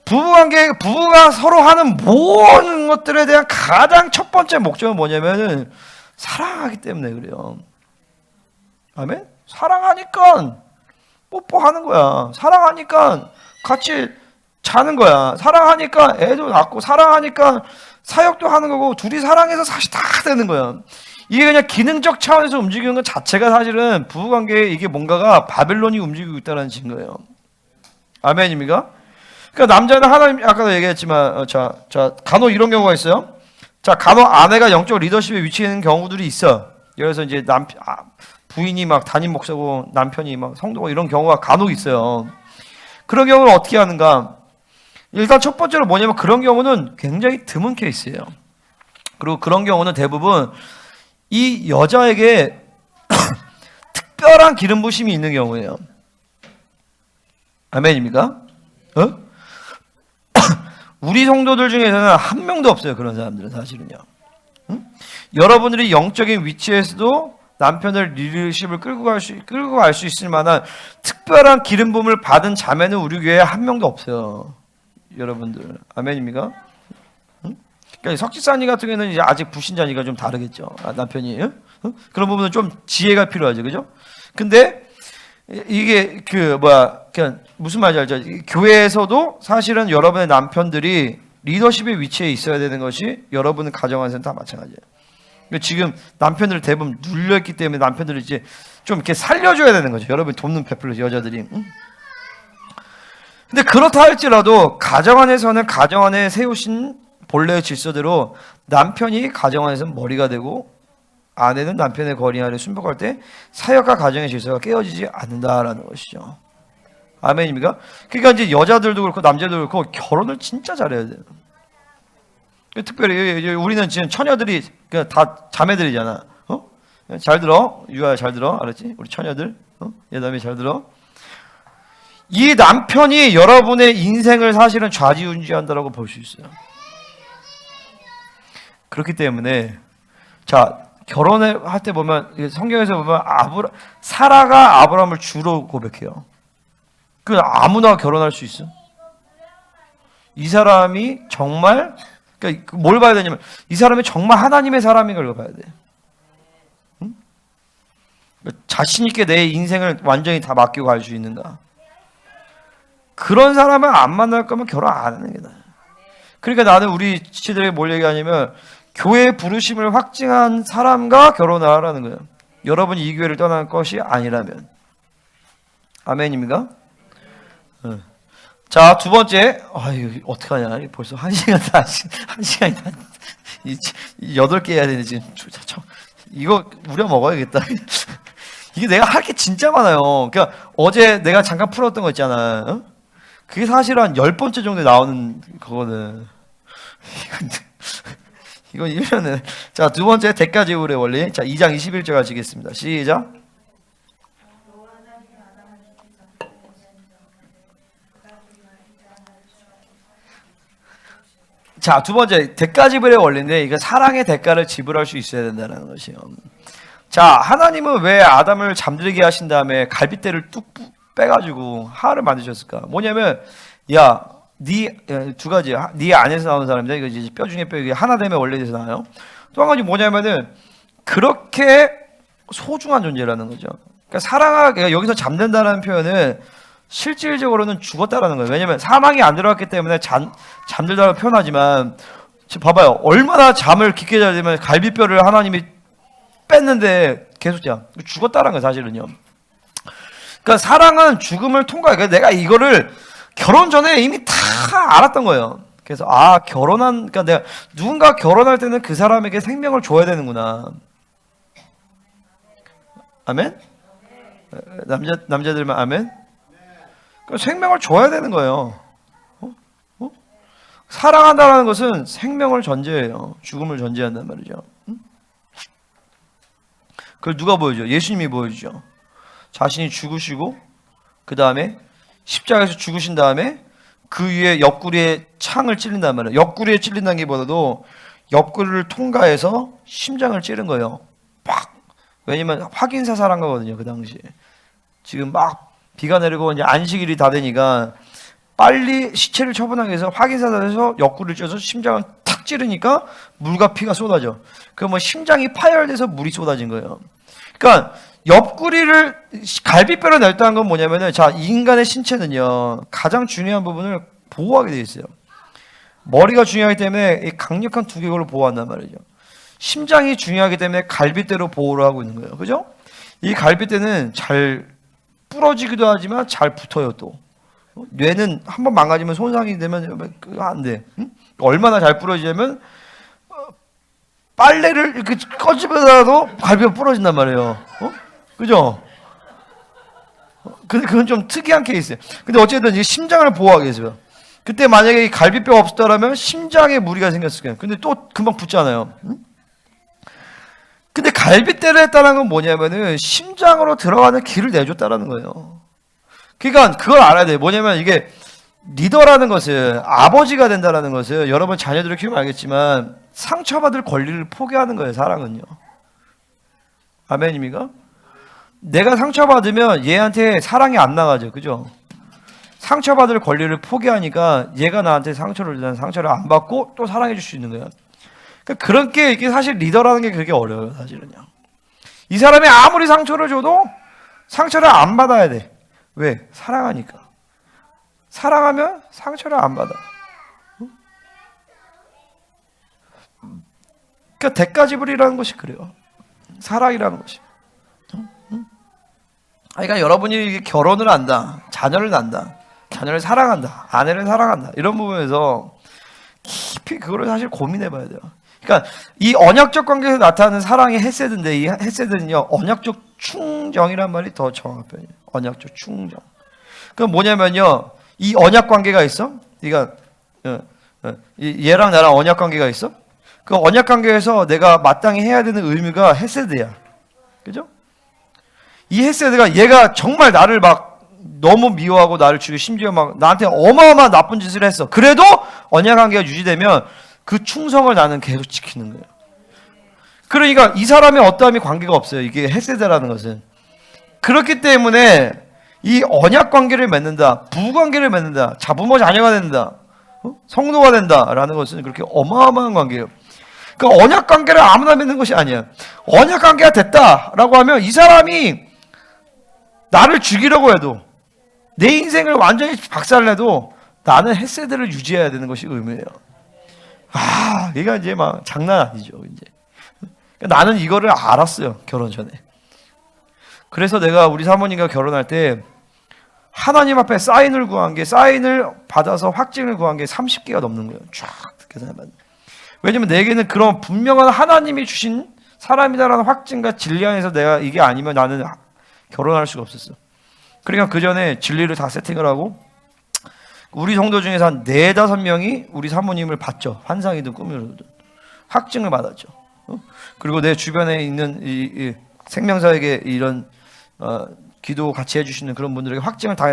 부부가 서로 하는 모든 것들에 대한 가장 첫 번째 목적은 뭐냐면은 사랑하기 때문에 그래요. 아멘? 사랑하니까 뽀뽀하는 거야. 사랑하니까 같이 자는 거야. 사랑하니까 애도 낳고, 사랑하니까 사역도 하는 거고, 둘이 사랑해서 사실 다 되는 거야. 이게 그냥 기능적 차원에서 움직이는 것 자체가 사실은 부부관계에 이게 뭔가가 바벨론이 움직이고 있다는 증거예요. 아멘입니까? 그러니까 남자는 하나님, 아까도 얘기했지만, 간혹 이런 경우가 있어요. 자, 간혹 아내가 영적 리더십에 위치해 있는 경우들이 있어. 그래서 이제 부인이 막 담임 목사고 남편이 막 성도고 이런 경우가 간혹 있어요. 그런 경우는 어떻게 하는가? 일단 첫 번째로 뭐냐면 그런 경우는 굉장히 드문 케이스예요. 그리고 그런 경우는 대부분 이 여자에게 특별한 기름 부심이 있는 경우예요. 아멘입니까? 우리 성도들 중에서는 한 명도 없어요. 그런 사람들은 사실은요. 여러분들이 영적인 위치에서도 남편을 리더십을 끌고 갈 수 있을 만한 특별한 기름 부음을 받은 자매는 우리 교회에 한 명도 없어요. 여러분들 아멘입니까? 그러니까 석지사님 같은 경우는 이제 아직 불신자니까 좀 다르겠죠. 남편이 그런 부분은 좀 지혜가 필요하죠, 그죠? 근데 이게 그냥 무슨 말인지 알죠? 교회에서도 사실은 여러분의 남편들이 리더십의 위치에 있어야 되는 것이 여러분 가정 안에서는 다 마찬가지예요. 지금 남편들 대부분 눌려있기 때문에 남편들을 이제 좀 이렇게 살려줘야 되는 거죠. 여러분이 돕는 베풀로 여자들이. 근데 그렇다 할지라도 가정 안에서는 가정 안에 세우신 본래의 질서대로 남편이 가정 안에서는 머리가 되고 아내는 남편의 거리 아래 순복할 때 사역과 가정의 질서가 깨어지지 않는다라는 것이죠. 아멘입니까? 그러니까 이제 여자들도 그렇고 남자들도 그렇고 결혼을 진짜 잘해야 돼요. 특별히 우리는 지금 처녀들이 다 자매들이잖아. 잘 들어, 유아야 잘 들어, 알았지? 우리 처녀들, 예담이 잘 들어. 이 남편이 여러분의 인생을 사실은 좌지우지한다라고 볼 수 있어요. 그렇기 때문에 결혼을 할 때 보면 성경에서 보면 사라가 아브라함을 주로 고백해요. 그 아무나 결혼할 수 있어. 이 사람이 정말 그러니까 뭘 봐야 되냐면 이 사람이 정말 하나님의 사람인 걸 봐야 돼. 응? 자신 있게 내 인생을 완전히 다 맡기고 갈 수 있는가? 그런 사람을 안 만날 거면 결혼 안 하는 게 나아. 그러니까 나는 우리 지체들에게 뭘 얘기하냐면 교회의 부르심을 확증한 사람과 결혼하라는 거예요. 여러분이 이 교회를 떠날 것이 아니라면. 아멘입니까? 자, 두 번째. 이거 어떡하냐. 벌써 1시간이 다 8개 해야 되네, 지금. 이거 우려 먹어야겠다. 이게 내가 할 게 진짜 많아요. 그러니까 어제 내가 잠깐 풀었던 거 있잖아. 그게 사실 한 10번째 정도 나오는 거거든. 이건 1년에. 자, 두 번째 대가제울의 원리. 자, 2장 21절 가시겠습니다. 시작. 자, 두 번째 대가지불의 원리인데 이거 사랑의 대가를 지불할 수 있어야 된다는 것이에요. 자, 하나님은 왜 아담을 잠들게 하신 다음에 갈빗대를 뚝 빼가지고 하와를 만드셨을까? 뭐냐면 두 가지. 네 안에서 나오는 사람인데 이거 이제 뼈 중에 뼈 이게 하나됨의 원리에서 나와요. 또 한 가지 뭐냐면은 그렇게 소중한 존재라는 거죠. 그러니까 그러니까 여기서 잠든다는 표현은 실질적으로는 죽었다라는 거예요. 왜냐면 사망이 안 들어갔기 때문에 잠들다고 표현하지만 지금 봐봐요. 얼마나 잠을 깊게 자야 되면 갈비뼈를 하나님이 뺐는데 계속 죽었다라는 거예요. 사실은요. 그러니까 사랑은 죽음을 통과해. 그러니까 내가 이거를 결혼 전에 이미 다 알았던 거예요. 그래서 그러니까 내가 누군가 결혼할 때는 그 사람에게 생명을 줘야 되는구나. 아멘? 남자들만 아멘? 생명을 줘야 되는 거예요. 사랑한다라는 것은 생명을 전제해요. 죽음을 전제한단 말이죠. 그걸 누가 보여줘요? 예수님이 보여주죠. 자신이 죽으시고 그 다음에 십자가에서 죽으신 다음에 그 위에 옆구리에 창을 찔린단 말이에요. 옆구리에 찔린다는 게 보다도 옆구리를 통과해서 심장을 찌른 거예요. 팍! 왜냐면 확인사살한 거거든요. 그 당시에. 지금 막 비가 내리고 이제 안식일이 다 되니까 빨리 시체를 처분하기 위해서 확인사살해서 옆구리를 쪄서 심장을 탁 찌르니까 물과 피가 쏟아져. 그러면 심장이 파열돼서 물이 쏟아진 거예요. 그러니까 옆구리를 갈비뼈로 냈다는 건 뭐냐면은, 자, 인간의 신체는요 가장 중요한 부분을 보호하게 되어 있어요. 머리가 중요하기 때문에 이 강력한 두개골을 보호한단 말이죠. 심장이 중요하기 때문에 갈비뼈로 보호를 하고 있는 거예요. 그죠? 이 갈비뼈는 잘 부러지기도 하지만 잘 붙어요. 또 뇌는 한번 망가지면 손상이 되면 안 돼. 응? 얼마나 잘 부러지냐면 빨래를 이렇게 꺼집어서도 갈비가 부러진단 말이에요. 그죠? 근데 그건 좀 특이한 케이스예요. 근데 어쨌든 이 심장을 보호하기 위해서요. 그때 만약에 이 갈비뼈가 없었다면 심장에 무리가 생겼을 거예요. 근데 또 금방 붙잖아요. 응? 근데 갈비뼈를 했다는 건 뭐냐면은 심장으로 들어가는 길을 내줬다는 거예요. 그러니까 그걸 알아야 돼요. 뭐냐면 이게 리더라는 것은, 아버지가 된다는 것은, 여러분 자녀들을 키우면 알겠지만 상처받을 권리를 포기하는 거예요. 사랑은요. 아멘입니까? 내가 상처받으면 얘한테 사랑이 안 나가죠. 그죠? 상처받을 권리를 포기하니까 얘가 나한테 상처를 주면 상처를 안 받고 또 사랑해 줄 수 있는 거예요. 그러니까 그렇게, 이게 사실 리더라는 게 그렇게 어려워요. 사실은요. 이 사람이 아무리 상처를 줘도 상처를 안 받아야 돼. 왜? 사랑하니까. 사랑하면 상처를 안 받아. 그러니까 대가지불이라는 것이 그래요. 사랑이라는 것이. 그러니까 여러분이 결혼을 한다, 자녀를 낳는다, 자녀를 사랑한다, 아내를 사랑한다, 이런 부분에서 깊이 그거를 사실 고민해봐야 돼요. 그러니까 이 언약적 관계에서 나타나는 사랑의 헤세드인데, 이 헤세드는요 언약적 충정이란 말이 더 정확한 표현이에요. 언약적 충정. 그건 뭐냐면요, 이 언약 관계가 있어. 그러니까 얘랑 나랑 언약 관계가 있어. 그 언약 관계에서 내가 마땅히 해야 되는 의무가 헤세드야. 그죠? 이 헤세드가, 얘가 정말 나를 막 너무 미워하고 나를 죽이고 심지어 막 나한테 어마어마한 나쁜 짓을 했어. 그래도 언약 관계가 유지되면 그 충성을 나는 계속 지키는 거예요. 그러니까 이 사람의 어떠함이 관계가 없어요. 이게 헤세드라는 것은. 그렇기 때문에 이 언약 관계를 맺는다, 부부관계를 맺는다, 자부모 자녀가 된다, 성도가 된다라는 것은 그렇게 어마어마한 관계예요. 그러니까 언약 관계를 아무나 맺는 것이 아니야. 언약 관계가 됐다라고 하면 이 사람이 나를 죽이려고 해도, 내 인생을 완전히 박살내도 나는 헤세드를 유지해야 되는 것이 의무예요. 아, 이게 이제 막 장난 아니죠. 이제 나는 이거를 알았어요. 결혼 전에. 그래서 내가 우리 사모님과 결혼할 때 하나님 앞에 사인을 구한 게, 사인을 받아서 확증을 구한 게 30개가 넘는 거예요. 쫙 계산해봤는데. 왜냐면 내게는 그런 분명한 하나님이 주신 사람이다라는 확증과 진리 안에서 내가 이게 아니면 나는 결혼할 수가 없었어. 그러니까 그 전에 진리를 다 세팅을 하고, 우리 성도 중에서 한 4-5명이 우리 사모님을 봤죠. 환상이든 꿈이든 확증을 받았죠. 그리고 내 주변에 있는 이 생명사에게 이런 기도 같이 해주시는 그런 분들에게 확증을 다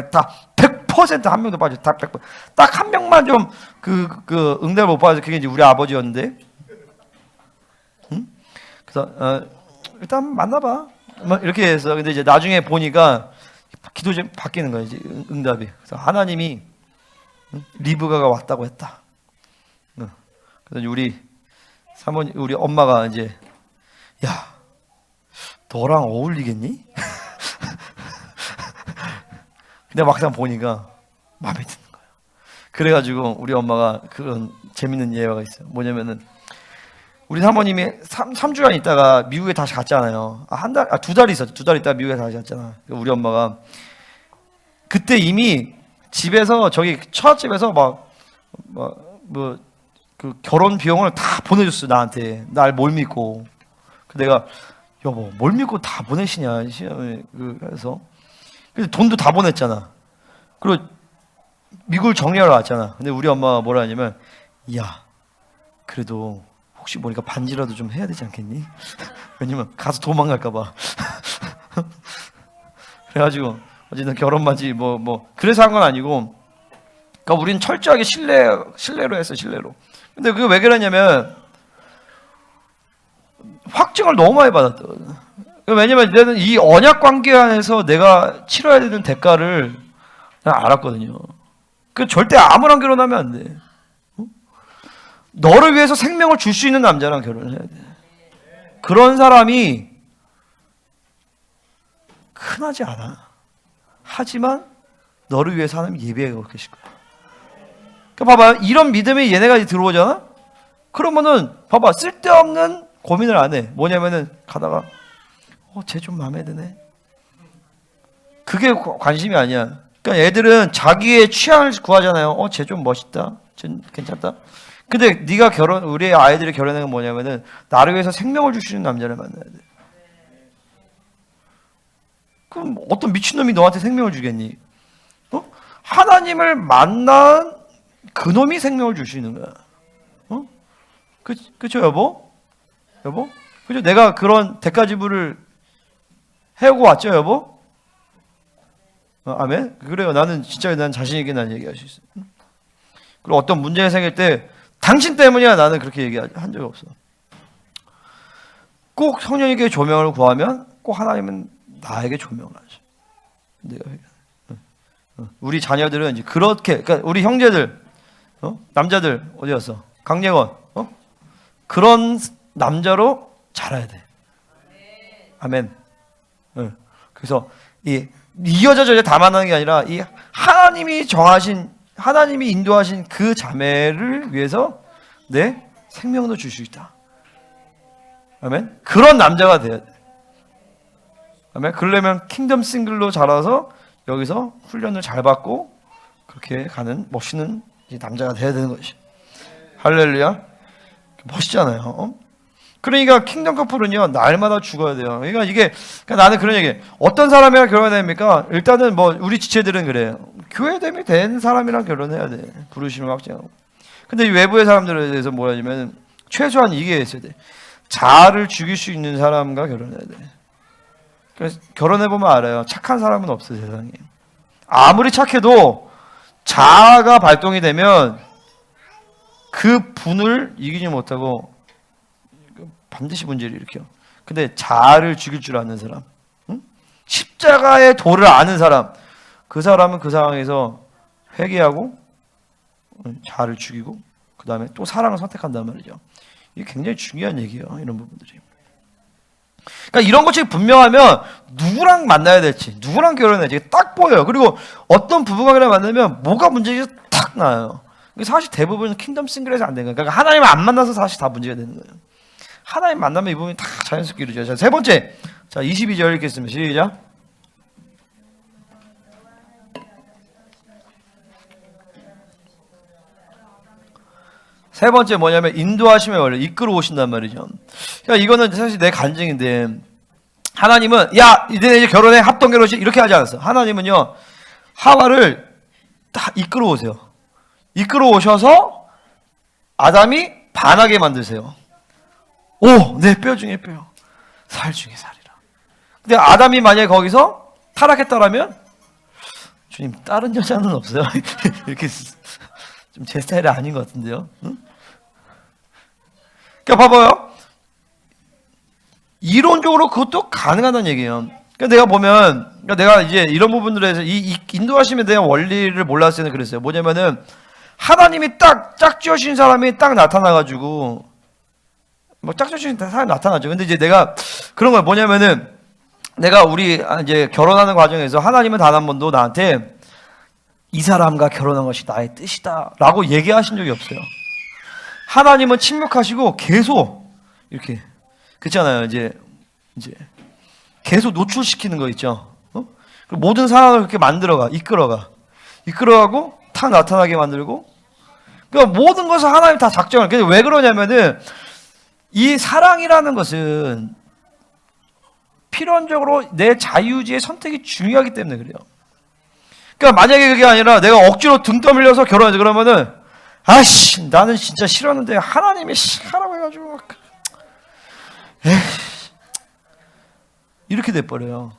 100% 한 명도 빠져. 다 100%. 딱 한 명만 좀 그 응답을 못 받아서, 그게 이제 우리 아버지였는데. 그래서 일단 만나봐. 이렇게 해서, 근데 이제 나중에 보니까 기도 좀 바뀌는 거예요. 이제 응답이. 그래서 하나님이 리브가가 왔다고 했다. 그래서 우리 사모님, 우리 엄마가 이제, 야, 너랑 어울리겠니? 근데 막상 보니까 마음에 드는 거예요. 그래가지고 우리 엄마가 그런 재밌는 예화가 있어요. 뭐냐면은, 우리 사모님이 3주간 있다가 미국에 다시 갔잖아요. 2달 있었죠. 2달 있다가 미국에 다시 갔잖아. 우리 엄마가 그때 이미 집에서, 저기 처갓집에서 그 결혼 비용을 다 보내줬어. 나한테. 날 뭘 믿고. 내가, 여보, 뭘 믿고 다 보내시냐. 그래서 돈도 다 보냈잖아. 그리고 미국을 정리하러 왔잖아. 근데 우리 엄마가 뭐라 하냐면, 야, 그래도 혹시 모르니까 반지라도 좀 해야 되지 않겠니? 왜냐면 가서 도망갈까 봐. 그래가지고 어쨌든 결혼 반지 뭐 그래서 한 건 아니고, 그러니까 우리는 철저하게 신뢰로 했어, 신뢰로. 근데 그게 왜 그러냐면 확증을 너무 많이 받았거든. 왜냐면 내는 이 언약 관계 안에서 내가 치러야 되는 대가를 난 알았거든요. 그 절대 아무랑 결혼하면 안 돼. 너를 위해서 생명을 줄 수 있는 남자랑 결혼을 해야 돼. 그런 사람이 흔하지 않아. 하지만 너를 위해서 하나님 예비하고 계실 거야. 그러니까 봐봐, 이런 믿음이 얘네가 들어오잖아. 그러면은 봐봐, 쓸데없는 고민을 안 해. 뭐냐면은 가다가 쟤 좀 마음에 드네. 그게 관심이 아니야. 그러니까 애들은 자기의 취향을 구하잖아요. 쟤 좀 멋있다. 쟤 괜찮다. 근데 네가 우리 아이들이 결혼하는 건 뭐냐면은 나를 위해서 생명을 줄 수 있는 남자를 만나야 돼. 그럼 어떤 미친놈이 너한테 생명을 주겠니? 하나님을 만난 그놈이 생명을 줄 수 있는 거야. 그쵸 여보? 여보? 그죠? 내가 그런 대가 지불을 해오고 왔죠 여보? 아멘? 그래요. 나는 진짜 난 자신 있게 난 얘기할 수 있어. 그리고 어떤 문제가 생길 때 당신 때문이야 나는 그렇게 얘기한 적이 없어. 꼭 성령에게 조명을 구하면 꼭 하나님은 나에게 조명을 하죠. 내가 우리 자녀들은 이제 그렇게, 그러니까 우리 형제들, 남자들 어디 갔어? 강예건, 그런 남자로 자라야 돼. 아멘. 그래서 이어져서 다 만나는 게 아니라 이 하나님이 인도하신 그 자매를 위해서 내 생명도 줄 수 있다. 아멘. 그런 남자가 돼야 돼. 아멘. 그러려면 킹덤 싱글로 자라서 여기서 훈련을 잘 받고 그렇게 가는 멋있는 남자가 돼야 되는 것이. 할렐루야. 멋있잖아요. 그러니까 킹덤 커플은요 날마다 죽어야 돼요. 그러니까 나는 그런 얘기. 어떤 사람이랑 결혼해야 됩니까? 일단은 뭐 우리 지체들은 그래요. 교회됨이 된 사람이랑 결혼해야 돼. 부르심을 확증하고. 근데 이 외부의 사람들에 대해서 뭐라 하냐면 최소한 이게 있어야 돼. 자아를 죽일 수 있는 사람과 결혼해야 돼. 그래서 결혼해보면 알아요. 착한 사람은 없어 세상에. 아무리 착해도 자아가 발동이 되면 그 분을 이기지 못하고 반드시 문제를 일으켜. 근데 자아를 죽일 줄 아는 사람, 십자가의 도를 아는 사람, 그 사람은 그 상황에서 회개하고 자아를 죽이고 그 다음에 또 사랑을 선택한단 말이죠. 이게 굉장히 중요한 얘기예요. 이런 부분들이. 그러니까 이런 것이 분명하면 누구랑 만나야 될지, 누구랑 결혼해야 될지 딱 보여요. 그리고 어떤 부부관계를 만나면 뭐가 문제인지 딱 나요. 사실 대부분 킹덤 싱글에서 안 되는 거예요. 그러니까 하나님을 안 만나서 사실 다 문제가 되는 거예요. 하나님 만나면 이 부분이 다 자연스럽게 이루어져요. 자, 세 번째. 자, 22절 읽겠습니다. 시작. 세 번째 뭐냐면 인도하심의 원리, 이끌어 오신단 말이죠. 그러니까 이거는 사실 내 간증인데 하나님은 야 이제 결혼해 합동 결혼식 이렇게 하지 않았어. 하나님은요 하와를 다 이끌어 오세요. 이끌어 오셔서 아담이 반하게 만드세요. 오, 내 뼈 중에 뼈, 살 중에 살이라. 근데 아담이 만약에 거기서 타락했다라면 주님 다른 여자는 없어요? 이렇게 좀 제 스타일이 아닌 것 같은데요. 응? 그러니까 봐봐요. 이론적으로 그것도 가능하다는 얘기예요. 그러니까 내가 보면, 그러니까 내가 이제 이런 부분들에서 이 인도하심에 대한 원리를 몰랐을 때는 그랬어요. 뭐냐면은 하나님이 딱 짝지어주신 사람이 딱 나타나가지고 뭐 짝지어주신 사람이 나타나죠. 근데 이제 내가 그런 거야. 뭐냐면은 내가 우리 이제 결혼하는 과정에서 하나님은 단 한 번도 나한테 이 사람과 결혼한 것이 나의 뜻이다라고 얘기하신 적이 없어요. 하나님은 침묵하시고 계속 이렇게 그렇잖아요. 이제 계속 노출시키는 거 있죠. 모든 상황을 그렇게 만들어가, 이끌어가고 다 나타나게 만들고. 그러니까 모든 것을 하나님 다 작정을. 근데 왜 그러냐면은 이 사랑이라는 것은 필연적으로 내 자유의지의 선택이 중요하기 때문에 그래요. 그러니까 만약에 그게 아니라 내가 억지로 등 떠밀려서 결혼하지 그러면은 아씨 나는 진짜 싫었는데 하나님이 하라고 해가지고 막 에이, 이렇게 돼버려요.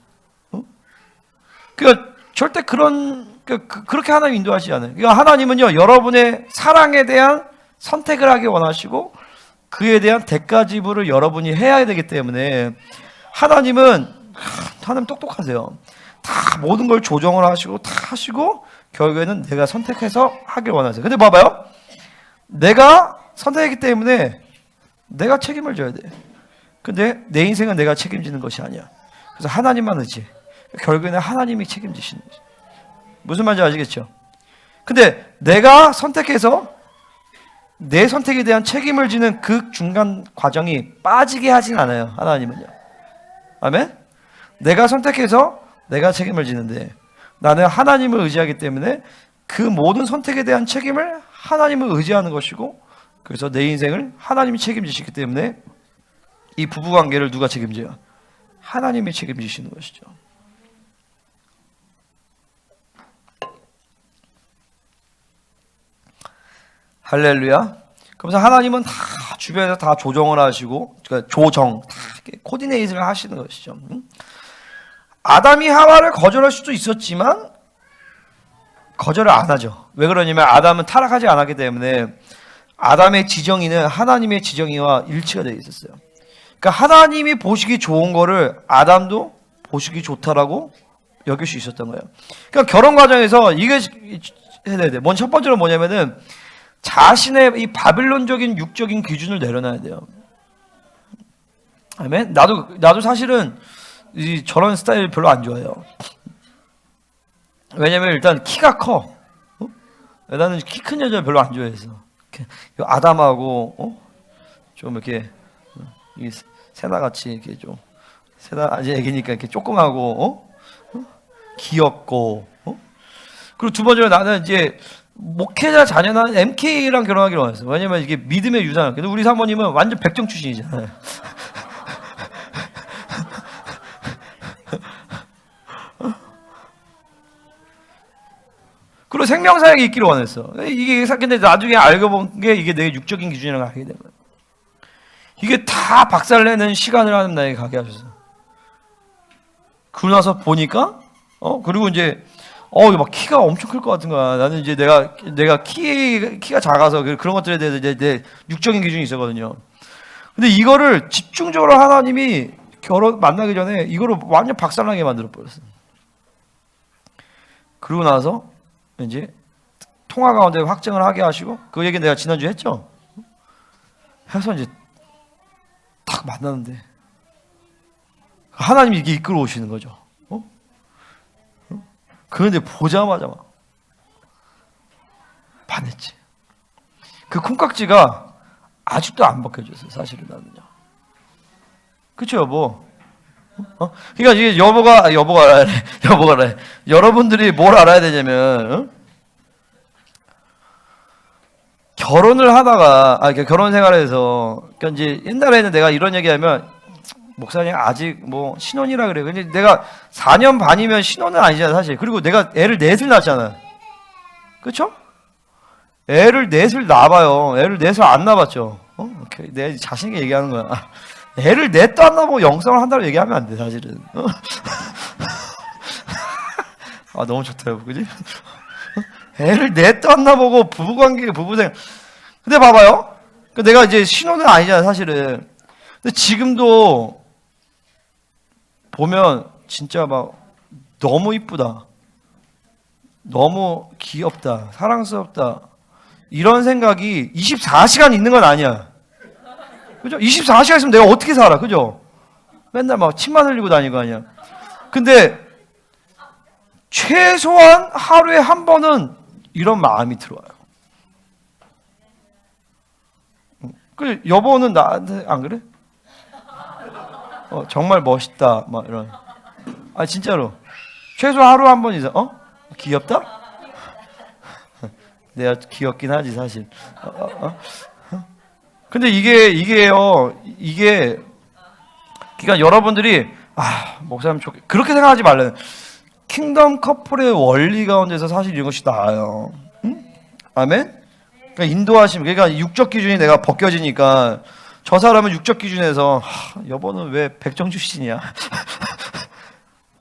그러니까 절대 그렇게 하나님 인도하시지 않아요. 그러니까 하나님은요 여러분의 사랑에 대한 선택을 하기 원하시고 그에 대한 대가 지불을 여러분이 해야 되기 때문에 하나님 똑똑하세요. 다 모든 걸 조정을 하시고 다 하시고 결국에는 내가 선택해서 하길 원하세요. 근데 봐봐요. 내가 선택했기 때문에 내가 책임을 져야 돼. 근데 내 인생은 내가 책임지는 것이 아니야. 그래서 하나님만 의지해. 결국에는 하나님이 책임지시는 거지. 무슨 말인지 아시겠죠? 근데 내가 선택해서 내 선택에 대한 책임을 지는 그 중간 과정이 빠지게 하진 않아요. 하나님은요. 아멘? 내가 선택해서 내가 책임을 지는데 나는 하나님을 의지하기 때문에 그 모든 선택에 대한 책임을 하나님을 의지하는 것이고 그래서 내 인생을 하나님이 책임지시기 때문에 이 부부관계를 누가 책임져요? 하나님이 책임지시는 것이죠. 할렐루야. 그래서 하나님은 다 주변에서 다 조정을 하시고 그러니까 다 코디네이트를 하시는 것이죠. 아담이 하와를 거절할 수도 있었지만 거절을 안 하죠. 왜 그러냐면 아담은 타락하지 않았기 때문에 아담의 지정의는 하나님의 지정의와 일치가 되어 있었어요. 그러니까 하나님이 보시기 좋은 거를 아담도 보시기 좋다라고 여길 수 있었던 거예요. 그러니까 결혼 과정에서 이게 해야 돼. 먼저 첫 번째로 뭐냐면은 자신의 이 바빌론적인 육적인 기준을 내려놔야 돼요. 아멘. 나도 사실은 저런 스타일 별로 안 좋아해요. 왜냐면 일단 키가 커. 나는 키 큰 여자 별로 안 좋아해서. 아담하고 좀 이렇게 세나같이 이렇게 좀 세나 아직 애기니까 이렇게 조그마고 귀엽고 그리고 두 번째로 나는 이제 목회자 자녀는 MK랑 결혼하기로 원했어요. 왜냐면 이게 믿음의 유산. 근데 우리 사모님은 완전 백정 출신이잖아요. 그리고 생명사역이 있기를 원했어. 이게 근데 나중에 알고 본 게 이게 내 육적인 기준이라고 알게 된 거야. 이게 다 박살내는 시간을 하는 나에게 가게 하셔서. 그러고 나서 보니까 그리고 이제 이게 막 키가 엄청 클 것 같은 거야. 나는 이제 내가 키가 작아서 그런 것들에 대해서 이제 내 육적인 기준이 있었거든요. 근데 이거를 집중적으로 하나님이 만나기 전에 이거를 완전 박살나게 만들어 버렸어. 그러고 나서 이제 통화 가운데 확정을 하게 하시고 그 얘기 내가 지난주에 했죠. 해서 이제 딱 만났는데 하나님이 이게 이끌어 오시는 거죠. 그런데 보자마자 막 반했지. 그 콩깍지가 아직도 안 벗겨졌어요. 사실은 나는요. 그쵸 여보? 그러니까 이게 여보가 알아야 돼. 여러분들이 뭘 알아야 되냐면 결혼을 하다가 결혼 생활에서 그러니까 이제 옛날에는 내가 이런 얘기하면 목사님 아직 뭐 신혼이라 그래. 근데 내가 4년 반이면 신혼은 아니잖아 사실. 그리고 내가 애를 넷을 낳았잖아. 그렇죠? 애를 넷을 낳아봐요. 애를 넷을 안 낳아봤죠. 내 자신있게 얘기하는 거야. 애를 넷도 안 낳아보고 영성을 한다고 얘기하면 안 돼 사실은. 너무 좋다 여보 그지? 애를 넷도 안 낳아보고 부부관계 부부생. 근데 봐봐요. 내가 이제 신혼은 아니잖아 사실은. 근데 지금도 보면 진짜 막 너무 이쁘다, 너무 귀엽다, 사랑스럽다 이런 생각이 24시간 있는 건 아니야. 그죠? 24시간 있으면 내가 어떻게 살아? 그죠? 맨날 막 침만 흘리고 다니고 아니야. 근데 최소한 하루에 한 번은 이런 마음이 들어와요. 그 여보는 나한테 안 그래? 정말 멋있다 막 이런. 진짜로 최소 하루 한 번 이상 귀엽다? 내가 귀엽긴 하지 사실. 근데 이게요 그러니까 여러분들이 목사님 그렇게 생각하지 말래요. 킹덤 커플의 원리 가운데서 사실 이것이 나아요. 응? 아멘? 그러니까 인도하심, 그러니까 육적 기준이 내가 벗겨지니까 저 사람은 육적 기준에서 여보는 왜 백정 출신이야?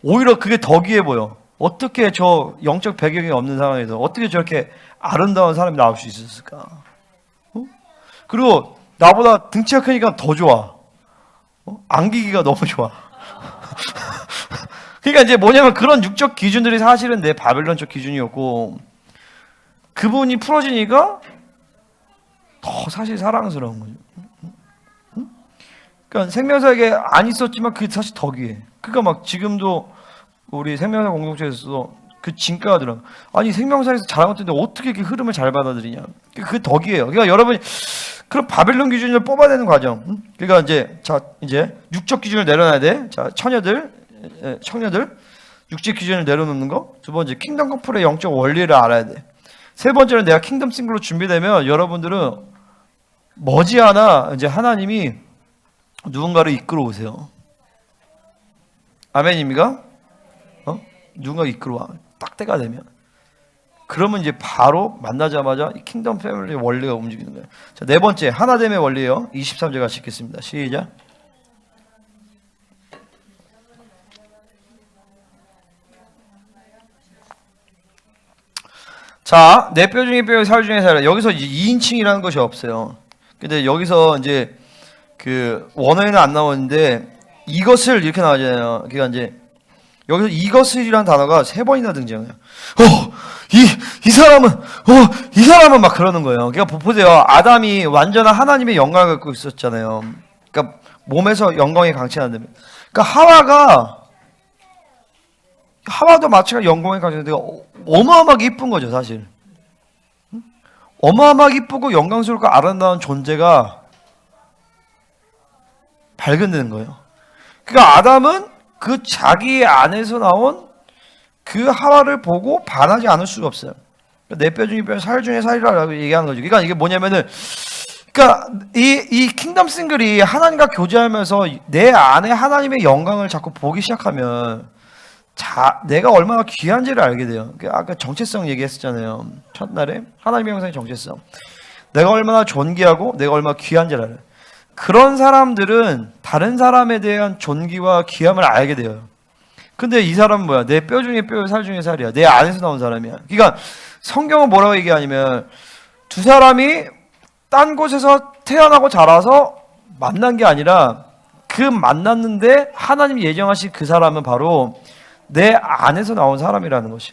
오히려 그게 더 귀해 보여. 어떻게 저 영적 배경이 없는 상황에서 어떻게 저렇게 아름다운 사람이 나올 수 있었을까? 그리고 나보다 등치가 크니까 더 좋아. 안기기가 너무 좋아. 그러니까 이제 뭐냐면 그런 육적 기준들이 사실은 내 바벨론적 기준이었고 그분이 풀어지니까 더 사실 사랑스러운 거죠. 그러니까 생명사에게 안 있었지만 그게 사실 더 귀해. 그러니까 막 지금도 우리 생명사 공동체에서 그 진가가 들어. 아니 생명사에서 잘한 것들인데 어떻게 이렇게 흐름을 잘 받아들이냐. 그게 더 귀해요. 그러니까 여러분이 그런 바벨론 기준을 뽑아내는 과정. 그러니까 이제 육적 기준을 내려놔야 돼. 자 청녀들 육적 기준을 내려놓는 거. 두 번째 킹덤 커플의 영적 원리를 알아야 돼. 세 번째는 내가 킹덤 싱글로 준비되면 여러분들은 머지않아 이제 하나님이 누군가를 이끌어 오세요. 아멘입니까? 누군가 이끌어와. 딱 때가 되면. 그러면 이제 바로 만나자마자 이 킹덤 패밀리 원리가 움직이는 거예요. 자, 네 번째 하나됨의 원리예요. 23절 같이 읽겠습니다. 시작. 자, 내 뼈 중에 뼈, 살 중에 살. 여기서 이제 2인칭이라는 것이 없어요. 근데 여기서 이제 그 원어에는 안 나오는데 이것을 이렇게 나오잖아요. 그러니까 이제 여기서 이것을이라는 단어가 3번이나 등장해요. 이 사람은 막 그러는 거예요. 그러니까 보세요. 아담이 완전한 하나님의 영광을 갖고 있었잖아요. 그러니까 몸에서 영광이 강치한다면. 그러니까 하와도 마찬가지로 영광이 강치한데 어마어마하게 이쁜 거죠, 사실. 어마어마하게 이쁘고 영광스럽고 아름다운 존재가 발견되는 거예요. 그러니까 아담은 그 자기 안에서 나온 그 하와를 보고 반하지 않을 수가 없어요. 내 뼈 중에 뼈, 살 중에 살이라고 얘기하는 거죠. 그러니까 이게 뭐냐면은, 그러니까 이 킹덤 싱글이 하나님과 교제하면서 내 안에 하나님의 영광을 자꾸 보기 시작하면 내가 얼마나 귀한지를 알게 돼요. 아까 정체성 얘기했었잖아요. 첫날에 하나님의 영광의 정체성. 내가 얼마나 존귀하고 내가 얼마나 귀한지를 알아요. 그런 사람들은 다른 사람에 대한 존귀와 귀함을 알게 돼요. 근데 이 사람은 뭐야? 내 뼈 중에 뼈, 살 중에 살이야. 내 안에서 나온 사람이야. 그러니까 성경은 뭐라고 얘기하냐면 두 사람이 딴 곳에서 태어나고 자라서 만난 게 아니라 그 만났는데 하나님이 예정하신 그 사람은 바로 내 안에서 나온 사람이라는 것이.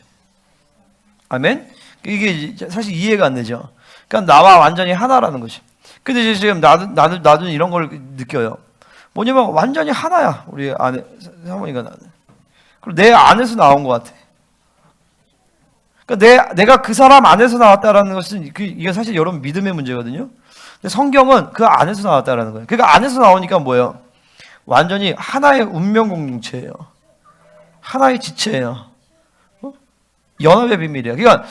아멘? 이게 사실 이해가 안 되죠. 그러니까 나와 완전히 하나라는 것이. 근데 이제 지금 나도 이런 걸 느껴요. 뭐냐면 완전히 하나야. 우리 안에 사모님과 나는. 그리고 내 안에서 나온 것 같아. 그러니까 내가 그 사람 안에서 나왔다라는 것은 이게 사실 여러분 믿음의 문제거든요. 근데 성경은 그 안에서 나왔다라는 거예요. 그러니까 안에서 나오니까 뭐예요? 완전히 하나의 운명 공동체예요. 하나의 지체예요. 연합의 비밀이야. 그러니까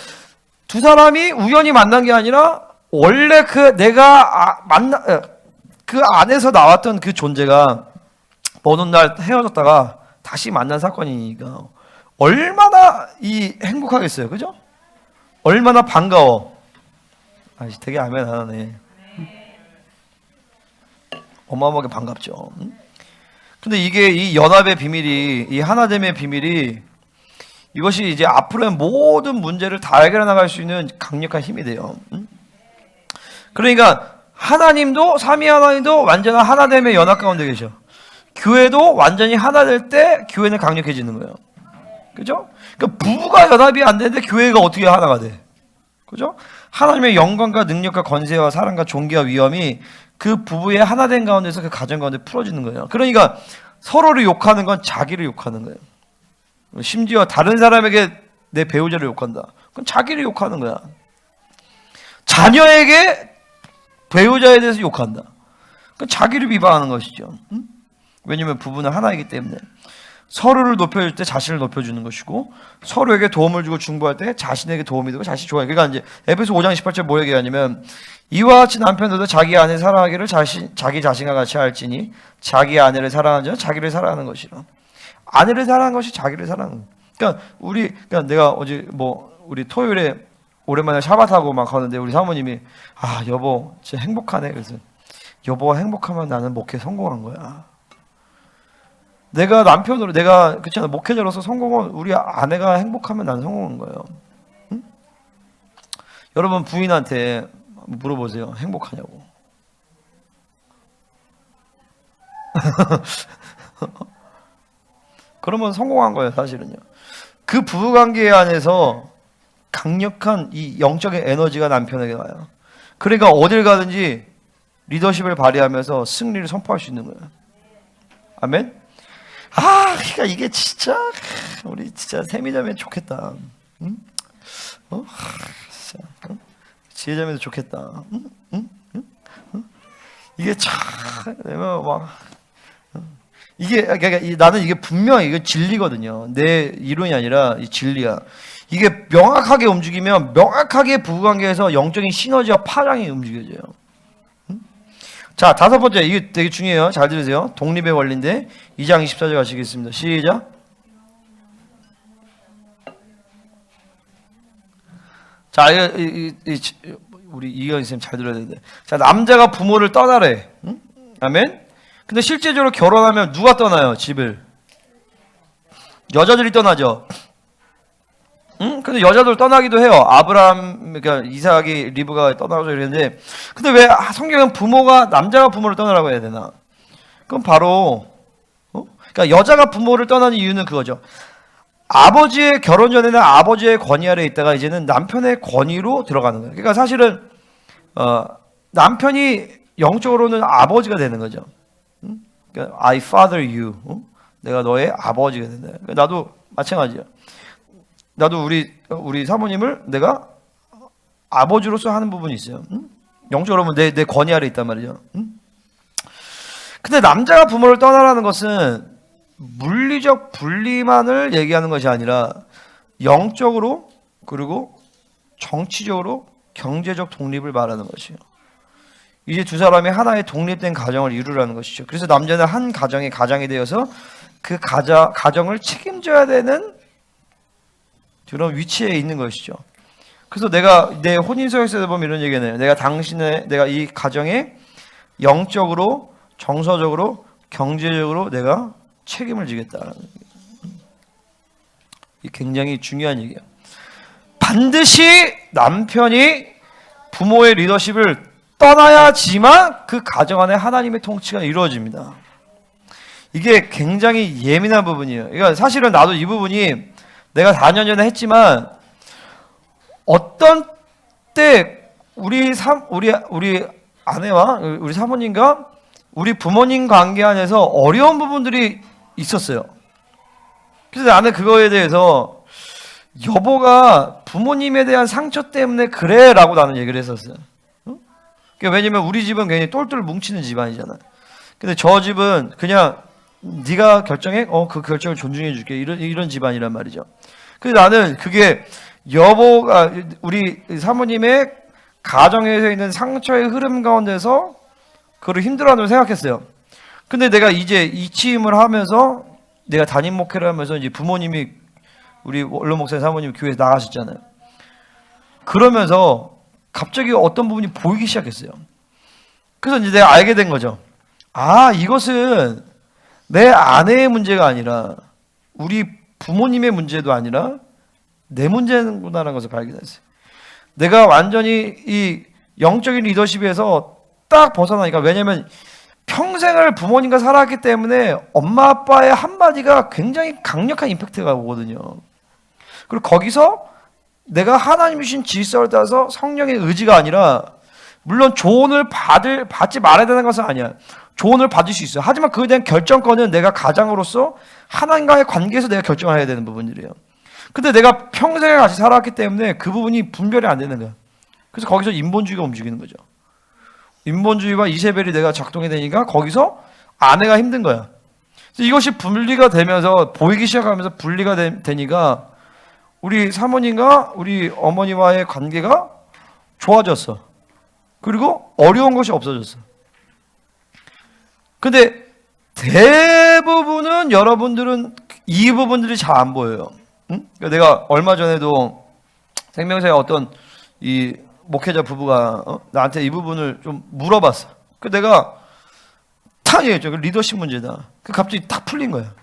두 사람이 우연히 만난 게 아니라 원래 내가 그 안에서 나왔던 그 존재가 어느 날 헤어졌다가 다시 만난 사건이니까 얼마나 행복하겠어요, 그죠? 얼마나 반가워. 되게 아멘 안 하네. 어마어마하게 반갑죠. 근데 이게 이 연합의 비밀이, 이 하나됨의 비밀이 이것이 이제 앞으로의 모든 문제를 다 해결해 나갈 수 있는 강력한 힘이 돼요. 그러니까 하나님도 삼위 하나님도 완전한 하나됨의 연합 가운데 계셔. 교회도 완전히 하나 될 때 교회는 강력해지는 거예요. 그죠? 그러니까 부부가 연합이 안 되는데 교회가 어떻게 하나가 돼? 그죠? 하나님의 영광과 능력과 권세와 사랑과 존귀와 위엄이 그 부부의 하나된 가운데서 그 가정 가운데 풀어지는 거예요. 그러니까 서로를 욕하는 건 자기를 욕하는 거예요. 심지어 다른 사람에게 내 배우자를 욕한다. 그건 자기를 욕하는 거야. 자녀에게 배우자에 대해서 욕한다. 그건 자기를 비방하는 것이죠. 왜냐하면 부부는 하나이기 때문에. 서로를 높여줄 때 자신을 높여주는 것이고 서로에게 도움을 주고 중보할 때 자신에게 도움이 되고 자신이 좋아요. 그러니까 이제 에베소 5장 18절 뭐 얘기하냐면 이와 같이 남편들도 자기 아내 사랑하기를 자기 자신과 같이 할지니 자기 아내를 사랑하는 자는 자기를 사랑하는 것이라. 아내를 사랑하는 것이 자기를 사랑하는 거예요. 그러니까 내가 어제 우리 토요일에 오랜만에 샤바타고 막 하는데 우리 사모님이 아 여보 진짜 행복하네. 그래서 여보가 행복하면 나는 목회 성공한 거야. 내가 남편으로 내가 그렇잖아 목회자로서 성공은 우리 아내가 행복하면 나는 성공한 거예요. 응? 여러분 부인한테 물어보세요. 행복하냐고. 그러면 성공한 거예요 사실은요. 그 부부관계 안에서 강력한 이 영적인 에너지가 남편에게 와요. 그러니까 어딜 가든지 리더십을 발휘하면서 승리를 선포할 수 있는 거예요. 아멘. 그러니까 이게 진짜 우리 진짜 세미자매 좋겠다. 응? 진짜, 지혜자매도 좋겠다. 응? 응? 응? 응? 이게 참 내가 막 이게 그러니까 나는 이게 분명히 이게 진리거든요. 내 이론이 아니라 이 진리야. 이게 명확하게 움직이면 명확하게 부부관계에서 영적인 시너지와 파장이 움직여져요. 자, 다섯 번째, 이게 되게 중요해요. 잘 들으세요. 독립의 원리인데 2장 24절 가시겠습니다. 시작. 자, 우리 이경희 선생님 잘 들어야 되는데. 자, 남자가 부모를 떠나래. 응? 아멘. 근데 실제적으로 결혼하면 누가 떠나요? 집을. 여자들이 떠나죠. 응? 근데 여자들 떠나기도 해요. 아브라함, 그러니까 이삭이 리브가 떠나고 이랬는데, 근데 왜 성경은 부모가 남자가 부모를 떠나라고 해야 되나? 그건 바로, 그러니까 여자가 부모를 떠나는 이유는 그거죠. 아버지의 결혼 전에는 아버지의 권위 아래 있다가 이제는 남편의 권위로 들어가는 거예요. 그러니까 사실은 남편이 영적으로는 아버지가 되는 거죠. 그러니까 I father you, 내가 너의 아버지가 된다. 그러니까 나도 마찬가지야. 나도 우리 사모님을 내가 아버지로서 하는 부분이 있어요. 영적으로 보면 내 권위 아래 있단 말이죠. 근데 남자가 부모를 떠나라는 것은 물리적 분리만을 얘기하는 것이 아니라 영적으로 그리고 정치적으로 경제적 독립을 말하는 것이에요. 이제 두 사람이 하나의 독립된 가정을 이루라는 것이죠. 그래서 남자는 한 가정의 가장이 되어서 그 가정을 책임져야 되는 그런 위치에 있는 것이죠. 그래서 내가 내 혼인서약서에 보면 이런 얘기는 내가 이 가정에 영적으로, 정서적으로, 경제적으로 내가 책임을 지겠다는 이 굉장히 중요한 얘기예요. 반드시 남편이 부모의 리더십을 떠나야지만 그 가정 안에 하나님의 통치가 이루어집니다. 이게 굉장히 예민한 부분이에요. 그러니까 사실은 나도 이 부분이 내가 4년 전에 했지만 어떤 때 우리 아내와 우리 사모님과 우리 부모님 관계 안에서 어려운 부분들이 있었어요. 그래서 나는 그거에 대해서 여보가 부모님에 대한 상처 때문에 그래라고 나는 얘기를 했었어요. 왜냐면 우리 집은 굉장히 똘똘 뭉치는 집안이잖아. 근데 저 집은 그냥 네가 결정해? 그 결정을 존중해 줄게. 이런 집안이란 말이죠. 그래서 나는 그게 여보가 우리 사모님의 가정에서 있는 상처의 흐름 가운데서 그걸 힘들어하는 걸 생각했어요. 근데 내가 이제 이 취임을 하면서 내가 담임 목회를 하면서 이제 부모님이 우리 원로 목사님 사모님이 교회에서 나가셨잖아요. 그러면서 갑자기 어떤 부분이 보이기 시작했어요. 그래서 이제 내가 알게 된 거죠. 이것은 내 아내의 문제가 아니라 우리 부모님의 문제도 아니라 내 문제구나라는 것을 발견했어요. 내가 완전히 이 영적인 리더십에서 딱 벗어나니까, 왜냐면 평생을 부모님과 살았기 때문에 엄마 아빠의 한마디가 굉장히 강력한 임팩트가 오거든요. 그리고 거기서 내가 하나님 주신 질서를 따라서 성령의 의지가 아니라, 물론 조언을 받지 말아야 되는 것은 아니야. 조언을 받을 수 있어요. 하지만 그에 대한 결정권은 내가 가장으로서 하나님과의 관계에서 내가 결정해야 되는 부분들이에요. 근데 내가 평생을 같이 살았기 때문에 그 부분이 분별이 안 되는 거야. 그래서 거기서 인본주의가 움직이는 거죠. 인본주의와 이세벨이 내가 작동이 되니까 거기서 아내가 힘든 거야. 그래서 이것이 분리가 되면서 보이기 시작하면서 분리가 되니까 우리 사모님과 우리 어머니와의 관계가 좋아졌어. 그리고 어려운 것이 없어졌어. 근데 대부분은 여러분들은 이 부분들이 잘 안 보여요. 응? 내가 얼마 전에도 생명사의 어떤 이 목회자 부부가 나한테 이 부분을 좀 물어봤어. 그 내가 탁 얘기했죠. 그 리더십 문제다. 그 갑자기 딱 풀린 거야.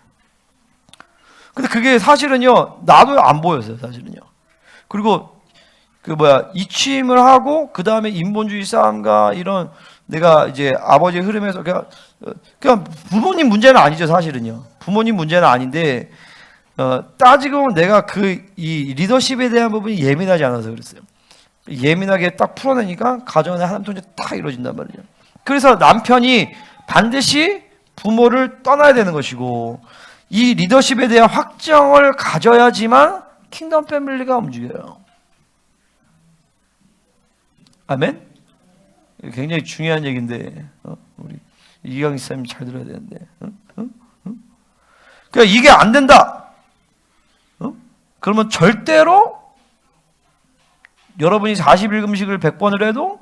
근데 그게 사실은요, 나도 안 보였어요, 사실은요. 그리고 이취임을 하고 그 다음에 인본주의 싸움과 이런 내가 이제 아버지의 흐름에서 그냥 부모님 문제는 아니죠, 사실은요. 부모님 문제는 아닌데 따지고 보면 내가 이 리더십에 대한 부분이 예민하지 않아서 그랬어요. 예민하게 딱 풀어내니까 가정 안에 하나님 통치 딱 이루어진단 말이죠. 그래서 남편이 반드시 부모를 떠나야 되는 것이고 이 리더십에 대한 확정을 가져야지만 킹덤 패밀리가 움직여요. 아멘? 굉장히 중요한 얘기인데 우리 이강희 사님 잘 들어야 되는데 그러니까 이게 안 된다. 그러면 절대로 여러분이 40일 금식을 100번을 해도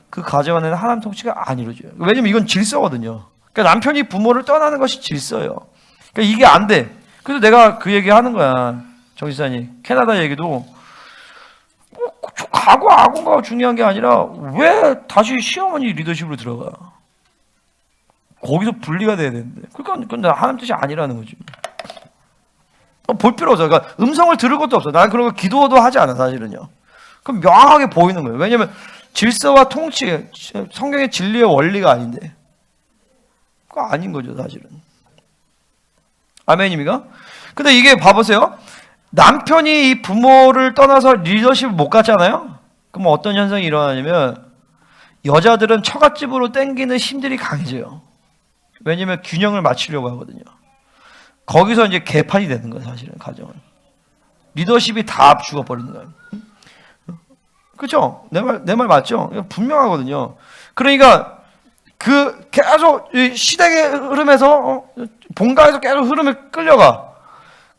그 가정 안에는 하나님 통치가 안 이루어져요. 왜냐면 이건 질서거든요. 그러니까 남편이 부모를 떠나는 것이 질서예요. 그러니까 이게 안 돼. 그래서 내가 그 얘기 하는 거야. 정 지사님, 캐나다 얘기도 가고 아고가 중요한 게 아니라 왜 다시 시어머니 리더십으로 들어가? 거기서 분리가 돼야 되는데. 그러니까 그건 하나님 뜻이 아니라는 거지. 볼 필요 없어. 그러니까 음성을 들을 것도 없어. 나는 그런 거 기도도 하지 않아, 사실은요. 그럼 명확하게 보이는 거예요. 왜냐면 질서와 통치, 성경의 진리의 원리가 아닌데. 그거 아닌 거죠, 사실은. 아멘입니까? 근데 이게 봐보세요. 남편이 이 부모를 떠나서 리더십을 못 갖잖아요? 그럼 어떤 현상이 일어나냐면 여자들은 처갓집으로 땡기는 힘들이 강해져요. 왜냐면 균형을 맞추려고 하거든요. 거기서 이제 개판이 되는 거예요, 사실은, 가정은. 리더십이 다 죽어버리는 거예요. 그렇죠? 내 말 맞죠? 분명하거든요. 그러니까 계속 시대의 흐름에서 본가에서 계속 흐름에 끌려가.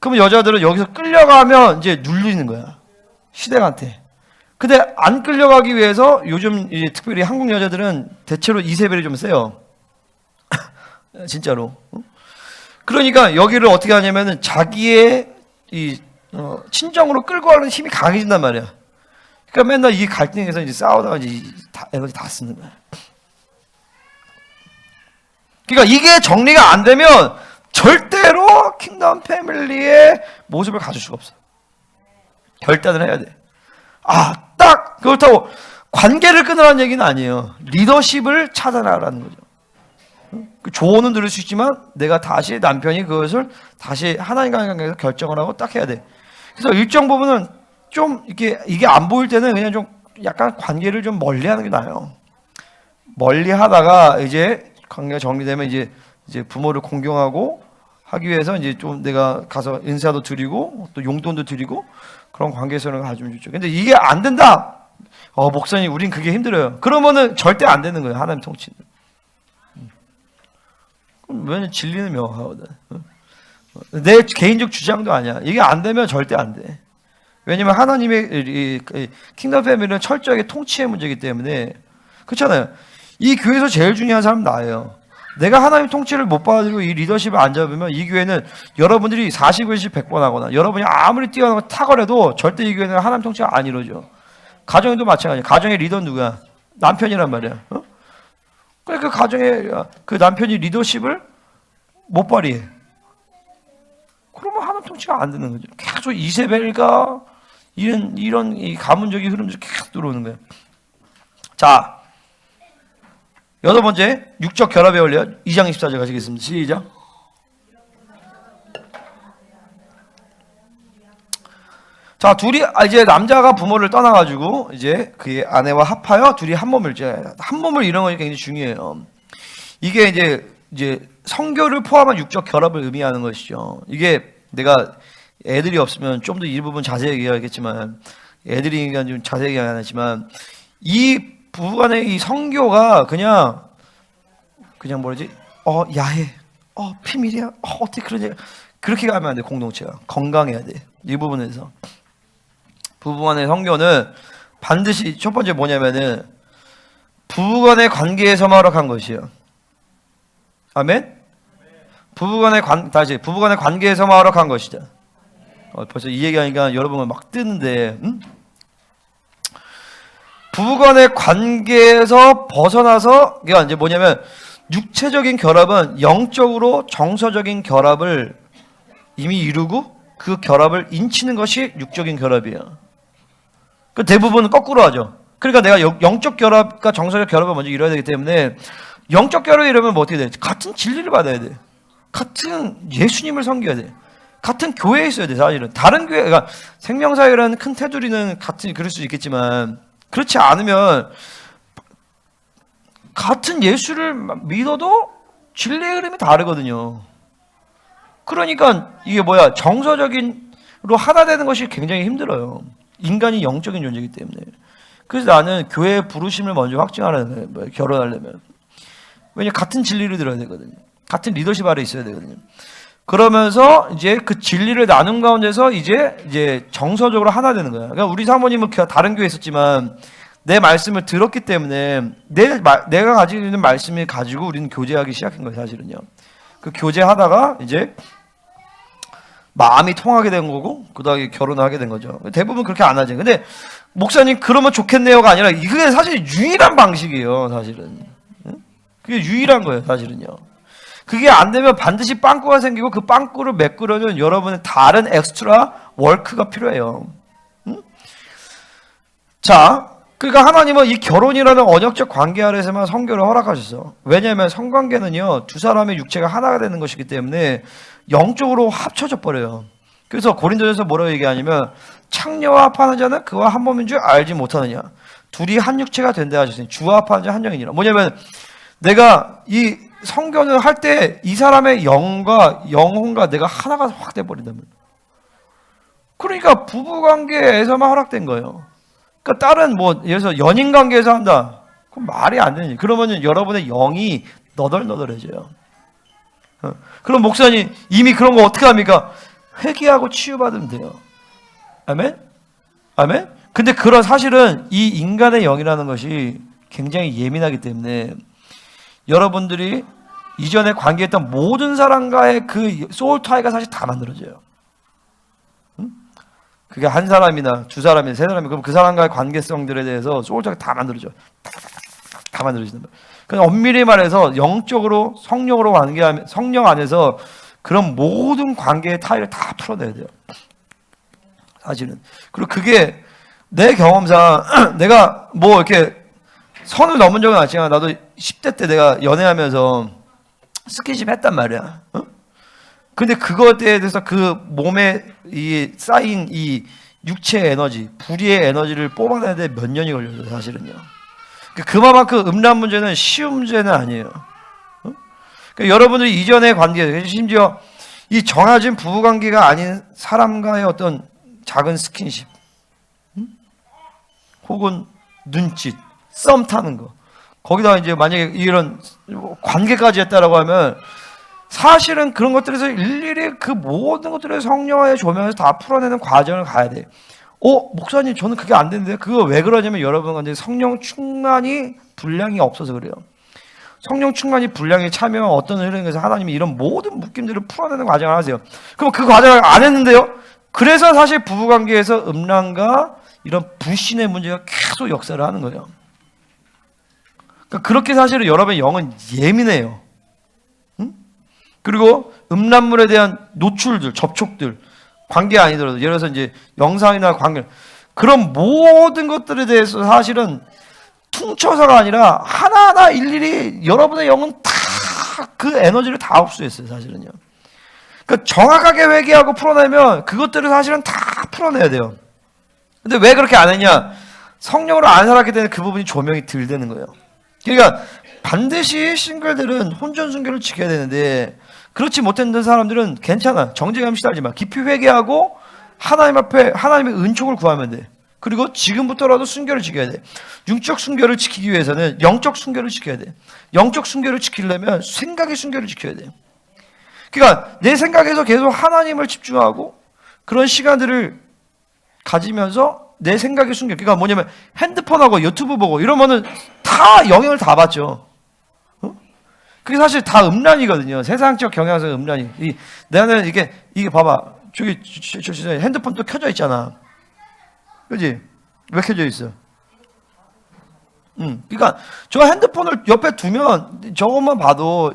그러면 여자들은 여기서 끌려가면 이제 눌리는 거야, 시댁한테. 근데 안 끌려가기 위해서 요즘 특별히 한국 여자들은 대체로 이세벨이 좀 세요. 진짜로. 그러니까 여기를 어떻게 하냐면은 자기의 친정으로 끌고 가는 힘이 강해진단 말이야. 그러니까 맨날 이 갈등에서 이제 싸우다가 이제 에너지 다 쓰는 거야. 그러니까 이게 정리가 안 되면 절대로 킹덤 패밀리의 모습을 가질 수가 없어. 결단을 해야 돼. 딱 그렇다고 관계를 끊으라는 얘기는 아니에요. 리더십을 찾아나가라는 거죠. 그 조언은 들을 수 있지만 내가 다시 남편이 그것을 다시 하나님과의 관계에서 결정을 하고 딱 해야 돼. 그래서 일정 부분은 좀 이게 안 보일 때는 그냥 좀 약간 관계를 좀 멀리하는 게 나아요. 멀리하다가 이제 관계가 정리되면 이제 부모를 공경하고 하기 위해서 이제 좀 내가 가서 인사도 드리고 또 용돈도 드리고 그런 관계성을 가지면 좋죠. 근데 이게 안 된다. 목사님, 우린 그게 힘들어요. 그러면은 절대 안 되는 거예요, 하나님 통치는. 왜냐면 진리는 명확하거든. 내 개인적 주장도 아니야. 이게 안 되면 절대 안 돼. 왜냐면 하나님의 킹덤 패밀리는 철저하게 통치의 문제이기 때문에. 그렇잖아요. 이 교회에서 제일 중요한 사람은 나예요. 내가 하나님 통치를 못 받아들이고 이 리더십을 안 잡으면 이 교회는 여러분들이 40일씩 100번 하거나 여러분이 아무리 뛰어나고 탁월해도 절대 이 교회는 하나님 통치가 안 이루어져. 가정에도 마찬가지야. 가정의 리더는 누구야? 남편이란 말이야. 그러니까 그 가정에 그 남편이 리더십을 못 발휘해. 그러면 하나님 통치가 안 되는 거죠. 계속 이세벨과 이런 이 가문적인 흐름들이 계속 들어오는 거예요. 자, 여섯 번째, 육적 결합의 원리야. 2장 24절 가시겠습니다. 시작. 자, 둘이 이제 남자가 부모를 떠나가지고 이제 그의 아내와 합하여 둘이 한 몸을 이루는 것이 굉장히 중요해요. 이게 이제 성교를 포함한 육적 결합을 의미하는 것이죠. 이게 내가 애들이 없으면 좀 더 이 부분 자세히 얘기하겠지만 애들이니까 좀 자세히 얘기 안 하지만 이 부부간의 이 성교가 그냥 뭐라지? 야해. 비밀이야. 어떻게 그러지? 그렇게 가면 안 돼. 공동체가 건강해야 돼. 이 부분에서 부부간의 성교는 반드시 첫 번째 뭐냐면은 부부간의 관계에서 마락한 것이에요. 아멘. 부부간의 관계에서 마락한 것이다. 벌써 이 얘기하니까 여러분은 막 뜨는데, 부부간의 관계에서 벗어나서, 그러니까 이제 뭐냐면 육체적인 결합은 영적으로 정서적인 결합을 이미 이루고 그 결합을 인치는 것이 육적인 결합이에요. 그 대부분은 거꾸로 하죠. 그러니까 내가 영적 결합과 정서적 결합을 먼저 이뤄야 되기 때문에, 영적 결합이 이러면 뭐 어떻게 돼? 같은 진리를 받아야 돼. 같은 예수님을 섬겨야 돼. 같은 교회에 있어야 돼. 사실은 다른 교회, 그러니까 생명사회라는 큰 테두리는 같은 그럴 수 있겠지만, 그렇지 않으면 같은 예수를 믿어도 진리의 흐름이 다르거든요. 그러니까 이게 뭐야, 정서적인로 하나 되는 것이 굉장히 힘들어요. 인간이 영적인 존재이기 때문에. 그래서 나는 교회의 부르심을 먼저 확증하려면 거예요. 결혼하려면. 왜냐, 같은 진리를 들어야 되거든요. 같은 리더십 아래 있어야 되거든요. 그러면서 이제 그 진리를 나눈 가운데서 이제 정서적으로 하나 되는 거야. 그러니까 우리 사모님은 다른 교회에 있었지만 내 말씀을 들었기 때문에 내가 가지고 있는 말씀을 가지고 우리는 교제하기 시작한 거예요, 사실은요. 그 교제하다가 이제 마음이 통하게 된 거고, 그 다음에 결혼을 하게 된 거죠. 대부분 그렇게 안 하죠. 근데 목사님 그러면 좋겠네요가 아니라 그게 사실 유일한 방식이에요, 사실은. 그게 유일한 거예요, 사실은요. 그게 안 되면 반드시 빵꾸가 생기고 그 빵꾸를 메꾸려는 여러분의 다른 엑스트라 워크가 필요해요. 자, 그러니까 하나님은 이 결혼이라는 언약적 관계 아래서만 성교를 허락하셨어. 왜냐하면 성관계는요, 두 사람의 육체가 하나가 되는 것이기 때문에 영적으로 합쳐져 버려요. 그래서 고린도전서 뭐라고 얘기하냐면, 창녀와 합하는 자는 그와 한 몸인 줄 알지 못하느냐. 둘이 한 육체가 된다 하셨으니 주와 합하는 자 한 영이니라. 뭐냐면 내가 이 성교는 할 때 이 사람의 영과 영혼과 내가 하나가 확 돼버린다면, 그러니까 부부관계에서만 허락된 거예요. 그러니까 다른 뭐 예를 들어서 연인 관계에서 한다, 그럼 말이 안 되니. 그러면 여러분의 영이 너덜너덜해져요. 그럼 목사님 이미 그런 거 어떻게 합니까? 회개하고 치유받으면 돼요. 아멘? 아멘? 근데 그런 사실은 이 인간의 영이라는 것이 굉장히 예민하기 때문에 여러분들이 이전에 관계했던 모든 사람과의 그 소울 타이가 사실 다 만들어져요. 그게 한 사람이나 두 사람이나 세 사람이, 그럼 그 사람과의 관계성들에 대해서 소울 타이가 다 만들어져. 다 만들어지는 거예요. 그냥 엄밀히 말해서 영적으로 성령으로 관계하면, 성령 안에서 그런 모든 관계의 타이를 다 풀어내야 돼요, 사실은. 그리고 그게 내 경험상 내가 뭐 이렇게 선을 넘은 적은 아니지만, 나도 10대 때 내가 연애하면서 스킨십 했단 말이야. 근데 그거에 대해서 그 몸에 쌓인 이 육체의 에너지, 불의의 에너지를 뽑아내는데 몇 년이 걸려요, 사실은요. 그만큼 음란 문제는 쉬운 문제는 아니에요. 그러니까 여러분들이 이전의 관계, 심지어 이 정해진 부부관계가 아닌 사람과의 어떤 작은 스킨십, 혹은 눈짓, 썸 타는 거, 거기다가 이제 만약에 이런 관계까지 했다라고 하면 사실은 그런 것들에서 일일이 그 모든 것들을 성령의 조명에서 다 풀어내는 과정을 가야 돼. 목사님 저는 그게 안 되는데, 그거 왜 그러냐면 여러분한테 성령 충만이 분량이 없어서 그래요. 성령 충만이 분량이 차면 어떤 흐름에서 하나님이 이런 모든 묶임들을 풀어내는 과정을 하세요. 그럼 그 과정을 안 했는데요. 그래서 사실 부부관계에서 음란과 이런 불신의 문제가 계속 역사를 하는 거예요. 그러니까 그렇게 사실은 여러분의 영은 예민해요. 그리고 음란물에 대한 노출들, 접촉들, 관계 아니더라도 예를 들어서 이제 영상이나 관계, 그런 모든 것들에 대해서 사실은 퉁쳐서가 아니라 하나하나 일일이 여러분의 영은 다 그 에너지를 다 흡수했어요, 사실은요. 그러니까 정확하게 회개하고 풀어내면 그것들을 사실은 다 풀어내야 돼요. 근데 왜 그렇게 안 했냐? 성령으로 안 살았기 때문에 그 부분이 조명이 덜 되는 거예요. 그러니까 반드시 싱글들은 혼전 순결을 지켜야 되는데, 그렇지 못했던 사람들은 괜찮아, 정죄감 시달리지 마. 깊이 회개하고 하나님 앞에 하나님의 은총을 구하면 돼. 그리고 지금부터라도 순결을 지켜야 돼. 육적 순결을 지키기 위해서는 영적 순결을 지켜야 돼. 영적 순결을 지키려면 생각의 순결을 지켜야 돼. 그러니까 내 생각에서 계속 하나님을 집중하고 그런 시간들을 가지면서 내 생각의 순결, 그러니까 뭐냐면 핸드폰하고 유튜브 보고 이러면은 다 영향을 다 받죠. 그게 사실 다 음란이거든요. 세상적 경향성 음란이. 나는 이게 봐봐. 저기 핸드폰 또 켜져 있잖아. 그지? 왜 켜져 있어? 그러니까 저 핸드폰을 옆에 두면 저것만 봐도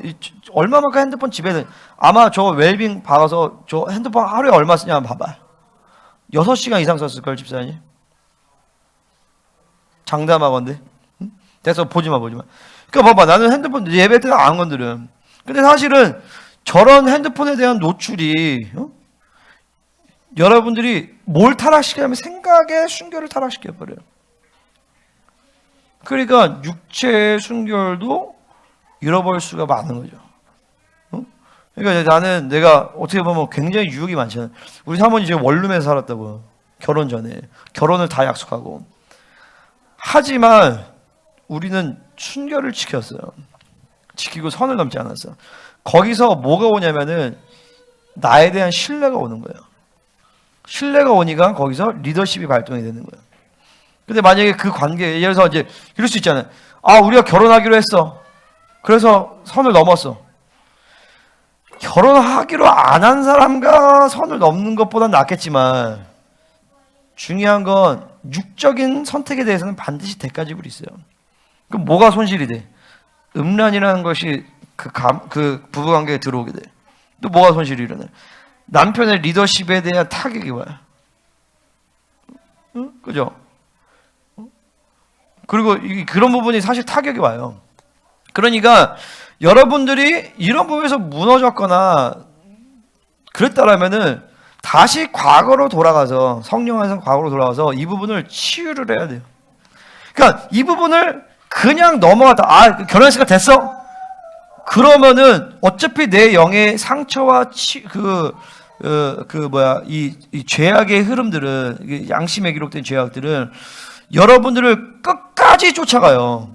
얼마만큼 핸드폰 집에는 아마 저 웰빙 받아서 저 핸드폰 하루에 얼마 쓰냐 한번 봐봐. 6시간 이상 썼을걸 집사님. 장담하건데. 됐어, 보지마. 그러니까 봐봐, 나는 핸드폰 예배 때 안 건드려. 근데 사실은 저런 핸드폰에 대한 노출이 여러분들이 뭘 타락시키냐면 생각의 순결을 타락시켜버려요. 그러니까 육체의 순결도 잃어버릴 수가 많은 거죠. 그러니까 나는 내가 어떻게 보면 굉장히 유혹이 많잖아요. 우리 사모님 지금 원룸에서 살았다고요. 결혼 전에. 결혼을 다 약속하고. 하지만 우리는 순결을 지켰어요. 지키고 선을 넘지 않았어. 거기서 뭐가 오냐면은 나에 대한 신뢰가 오는 거예요. 신뢰가 오니까 거기서 리더십이 발동이 되는 거예요. 근데 만약에 그 관계, 예를 들어서 이제 이럴 수 있잖아요. 아, 우리가 결혼하기로 했어. 그래서 선을 넘었어. 결혼하기로 안 한 사람과 선을 넘는 것보단 낫겠지만 중요한 건 육적인 선택에 대해서는 반드시 대가 지불이 있어요. 그럼 뭐가 손실이 돼? 음란이라는 것이 그 부부관계에 들어오게 돼. 또 뭐가 손실이 일어나요? 남편의 리더십에 대한 타격이 와요. 그죠? 그리고 그런 부분이 사실 타격이 와요. 그러니까 여러분들이 이런 부분에서 무너졌거나 그랬다라면은 다시 과거로 돌아가서 성령 안에서 과거로 돌아가서 이 부분을 치유를 해야 돼요. 그러니까 이 부분을 그냥 넘어갔다. 아, 결혼했으니까 됐어? 그러면은 어차피 내 영의 상처와 이 죄악의 흐름들은, 양심에 기록된 죄악들은 여러분들을 끝까지 쫓아가요.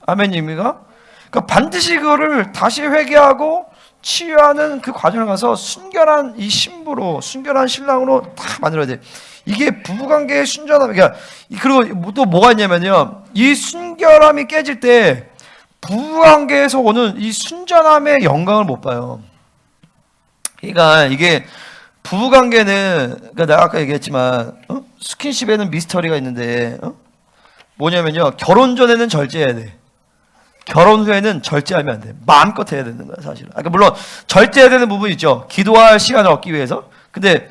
아멘입니까? 그러니까 반드시 그거를 다시 회개하고 치유하는 그 과정을 가서 순결한 이 신부로, 순결한 신랑으로 다 만들어야 돼. 이게 부부관계의 순전함. 그러니까 그리고 또 뭐가 있냐면요, 이 순결함이 깨질 때 부부관계에서 오는 이 순전함의 영광을 못 봐요. 그러니까 이게 부부관계는, 그러니까 내가 아까 얘기했지만 스킨십에는 미스터리가 있는데 뭐냐면요, 결혼 전에는 절제해야 돼. 결혼 후에는 절제하면 안 돼. 마음껏 해야 되는 거야, 사실은. 그러니까 물론 절제해야 되는 부분이 있죠. 기도할 시간을 얻기 위해서. 근데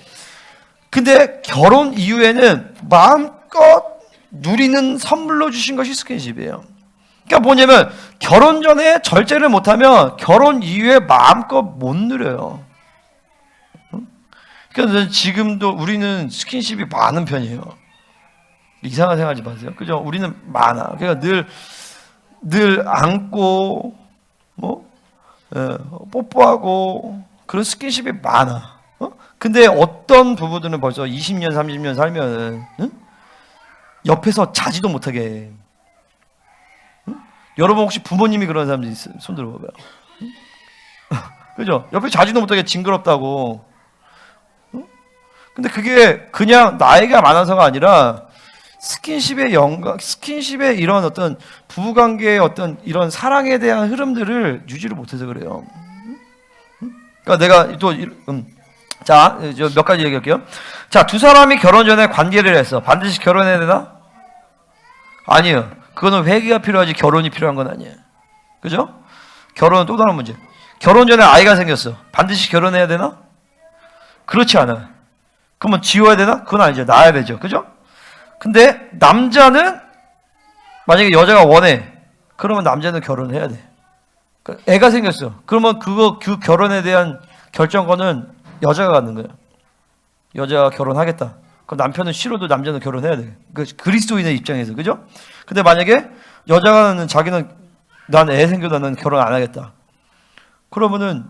결혼 이후에는 마음껏 누리는 선물로 주신 것이 스킨십이에요. 그러니까 뭐냐면 결혼 전에 절제를 못하면 결혼 이후에 마음껏 못 누려요. 그러니까 지금도 우리는 스킨십이 많은 편이에요. 이상한 생각하지 마세요. 그죠? 우리는 많아. 그러니까 늘 안고 뽀뽀하고 그런 스킨십이 많아. 근데 어떤 부부들은 벌써 20년, 30년 살면은 옆에서 자지도 못하게 해. 여러분 혹시 부모님이 그런 사람들 있어요? 손 들어봐봐요. 그죠? 옆에 자지도 못하게 징그럽다고. 근데 그게 그냥 나이가 많아서가 아니라 스킨십의 영광, 스킨십의 이런 어떤 부부관계의 어떤 이런 사랑에 대한 흐름들을 유지를 못해서 그래요. 그러니까 내가 또 자, 몇 가지 얘기할게요. 자, 두 사람이 결혼 전에 관계를 했어. 반드시 결혼해야 되나? 아니에요. 그거는 회개가 필요하지 결혼이 필요한 건 아니에요. 그죠? 결혼은 또 다른 문제. 결혼 전에 아이가 생겼어. 반드시 결혼해야 되나? 그렇지 않아. 그러면 지워야 되나? 그건 아니죠. 낳아야 되죠. 그죠? 근데 남자는 만약에 여자가 원해. 그러면 남자는 결혼해야 돼. 애가 생겼어. 그러면 그 결혼에 대한 결정권은 여자가 갖는 거예요. 여자가 결혼하겠다. 그럼 남편은 싫어도 남자는 결혼해야 돼. 그리스도인의 입장에서. 그죠? 근데 만약에 여자가 자기는 난 애 생겨도 나는 결혼 안 하겠다. 그러면은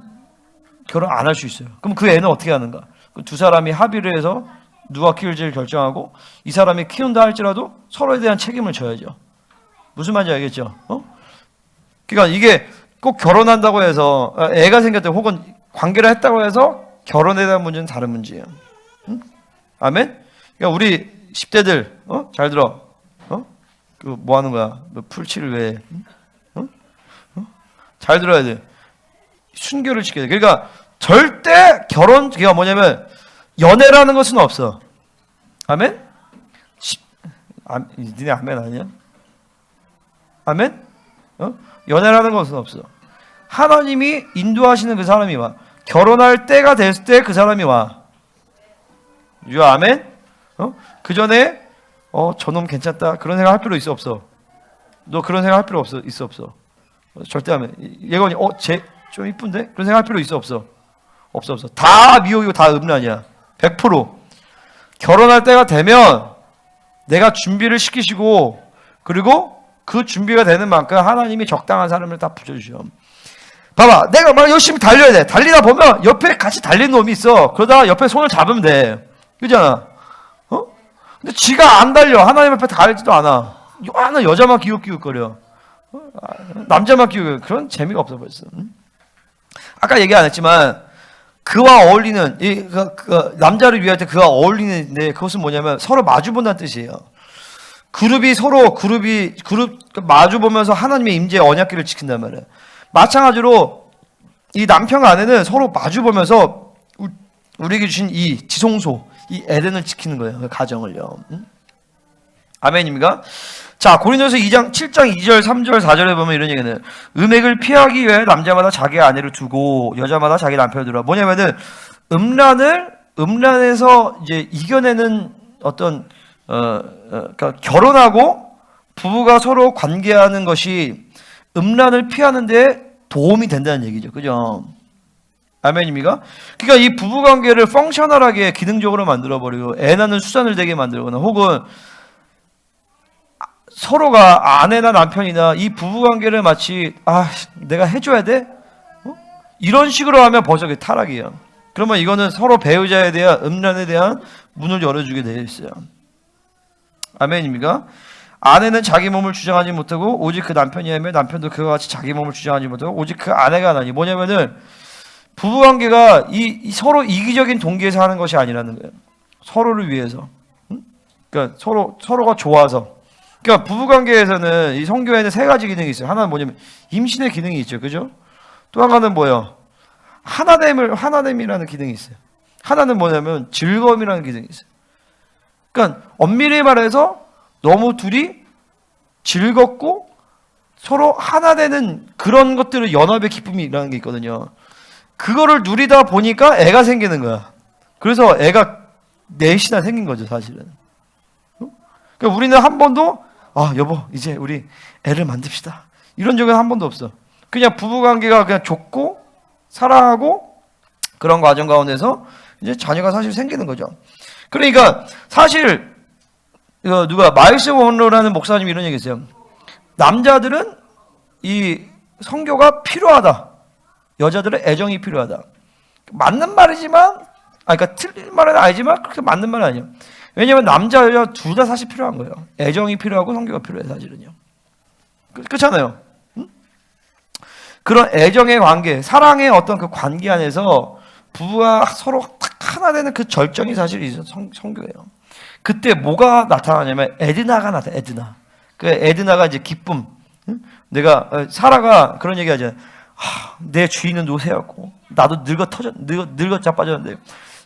결혼 안 할 수 있어요. 그럼 그 애는 어떻게 하는가? 두 사람이 합의를 해서 누가 키울지를 결정하고 이 사람이 키운다 할지라도 서로에 대한 책임을 져야죠. 무슨 말인지 알겠죠? 그러니까 이게 꼭 결혼한다고 해서 애가 생겼다 혹은 관계를 했다고 해서 결혼에 대한 문제는 다른 문제예요. 응? 아멘? 그러니까 우리 10대들 잘 들어. 그 뭐 하는 거야? 너 풀칠을 왜? 잘 들어야 돼. 순결을 지켜야 돼. 그러니까 절대 그러니까 뭐냐면 연애라는 것은 없어. 아멘? 니네 아멘 아니야? 아멘? 연애라는 것은 없어. 하나님이 인도하시는 그 사람이 와. 결혼할 때가 됐을 때 그 사람이 와. 아멘? 그 전에 저놈 괜찮다 그런 생각 할 필요 있어 없어? 너 그런 생각 할 필요 없어? 있어 없어? 절대 하면 얘가 쟤 좀 이쁜데? 그런 생각 할 필요 있어 없어? 없어. 다 미혹이고 다 음란이야. 100%. 결혼할 때가 되면 내가 준비를 시키시고, 그리고 그 준비가 되는 만큼 하나님이 적당한 사람을 다 붙여주셔. 봐봐, 내가 막 열심히 달려야 돼. 달리다 보면 옆에 같이 달리는 놈이 있어. 그러다가 옆에 손을 잡으면 돼. 그잖아. 근데 지가 안 달려. 하나님 앞에 달리지도 않아. 하나 여자만 기웃기웃거려. 남자만 기웃기웃. 그런 재미가 없어 벌써. 아까 얘기 안 했지만 그와 어울리는 남자를 위할 때 그와 어울리는데 그것은 뭐냐면 서로 마주 본다는 뜻이에요. 그룹 마주 보면서 하나님의 임재의 언약궤를 지킨단 말이에요. 마찬가지로 이 남편과 아내는 서로 마주 보면서 우리에게 주신 이 지성소, 이 에덴을 지키는 거예요. 그 가정을요. 아멘입니까? 자, 고린도서 7장 2절, 3절, 4절에 보면 이런 얘기는 음행을 피하기 위해 남자마다 자기 아내를 두고 여자마다 자기 남편을 두라. 뭐냐면은 음란에서 이제 이겨내는 어떤 그러니까 결혼하고 부부가 서로 관계하는 것이 음란을 피하는데 도움이 된다는 얘기죠. 그죠? 아멘입니까? 그러니까 이 부부 관계를 펑셔널하게 기능적으로 만들어버리고 애 낳는 수단을 되게 만들거나 혹은 서로가 아내나 남편이나 이 부부관계를 마치 내가 해줘야 돼? 이런 식으로 하면 벌써 타락이에요. 그러면 이거는 서로 배우자에 대한 음란에 대한 문을 열어주게 되어 있어요. 아멘입니까? 아내는 자기 몸을 주장하지 못하고 오직 그 남편이 하며 남편도 그와 같이 자기 몸을 주장하지 못하고 오직 그 아내가 하나니 뭐냐면은 부부관계가 이 서로 이기적인 동기에서 하는 것이 아니라는 거예요. 서로를 위해서. 그러니까 서로가 좋아서. 그러니까 부부관계에서는 이 성교에는 세 가지 기능이 있어요. 하나는 뭐냐면 임신의 기능이 있죠. 그죠? 또 하나는 뭐예요? 하나됨이라는 기능이 있어요. 하나는 뭐냐면 즐거움이라는 기능이 있어요. 그러니까 엄밀히 말해서 너무 둘이 즐겁고 서로 하나 되는 그런 것들을 연합의 기쁨이라는 게 있거든요. 그거를 누리다 보니까 애가 생기는 거야. 그래서 애가 넷이나 생긴 거죠, 사실은. 그러니까 우리는 한 번도 여보 이제 우리 애를 만듭시다 이런 적은 한 번도 없어. 그냥 부부관계가 그냥 좋고 사랑하고 그런 과정 가운데서 이제 자녀가 사실 생기는 거죠. 그러니까 사실 마일스 원로라는 목사님이 이런 얘기했어요. 남자들은 이 성교가 필요하다. 여자들은 애정이 필요하다. 맞는 말이지만 그러니까 틀린 말은 아니지만 그렇게 맞는 말은 아니에요. 왜냐하면 남자 여자 둘 다 사실 필요한 거예요. 애정이 필요하고 성교가 필요해 사실은요. 그렇잖아요. 응? 그런 애정의 관계, 사랑의 어떤 그 관계 안에서 부부가 서로 딱 하나 되는 그 절정이 사실 이 성교예요. 그때 뭐가 나타나냐면 에드나가 나타나. 에드나. 그 에드나가 이제 기쁨. 응? 내가 사라가 그런 얘기하잖아요. 내 주인은 노새였고 나도 늙어 자빠졌는데.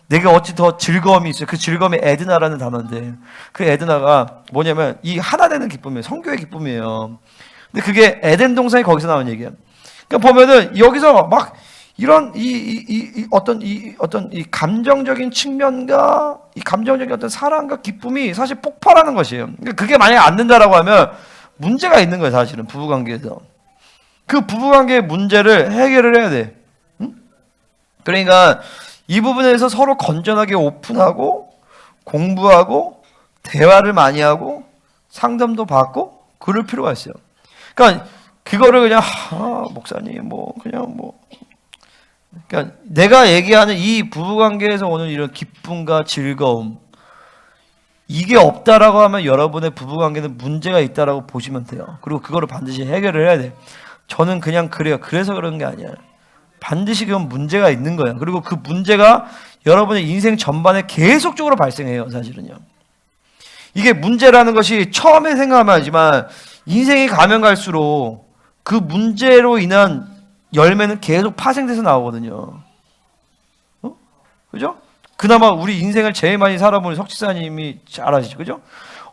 내가 어찌 더 즐거움이 있어요. 그 즐거움이 에드나라는 단어인데 그 에드나가 뭐냐면 이 하나 되는 기쁨이에요. 성교의 기쁨이에요. 근데 그게 에덴 동산이 거기서 나온 얘기예요. 그러니까 보면은 여기서 막 이런 어떤 감정적인 측면과 이 감정적인 어떤 사랑과 기쁨이 사실 폭발하는 것이에요. 그러니까 그게 만약에 안 된다라고 하면 문제가 있는 거예요. 사실은 부부관계에서 그 부부관계의 문제를 해결을 해야 돼. 응? 그러니까 이 부분에서 서로 건전하게 오픈하고 공부하고 대화를 많이 하고 상담도 받고 그럴 필요가 있어요. 그러니까 그거를 그냥 목사님 그러니까 내가 얘기하는 이 부부관계에서 오는 이런 기쁨과 즐거움 이게 없다라고 하면 여러분의 부부관계는 문제가 있다라고 보시면 돼요. 그리고 그거를 반드시 해결을 해야 돼. 저는 그냥 그래요. 그래서 그런 게 아니야. 반드시 그건 문제가 있는 거예요. 그리고 그 문제가 여러분의 인생 전반에 계속적으로 발생해요. 사실은요. 이게 문제라는 것이 처음에 생각하면 하지만 인생이 가면 갈수록 그 문제로 인한 열매는 계속 파생돼서 나오거든요. 그죠? 그나마 우리 인생을 제일 많이 살아본 석지사님이 잘 아시죠? 그죠?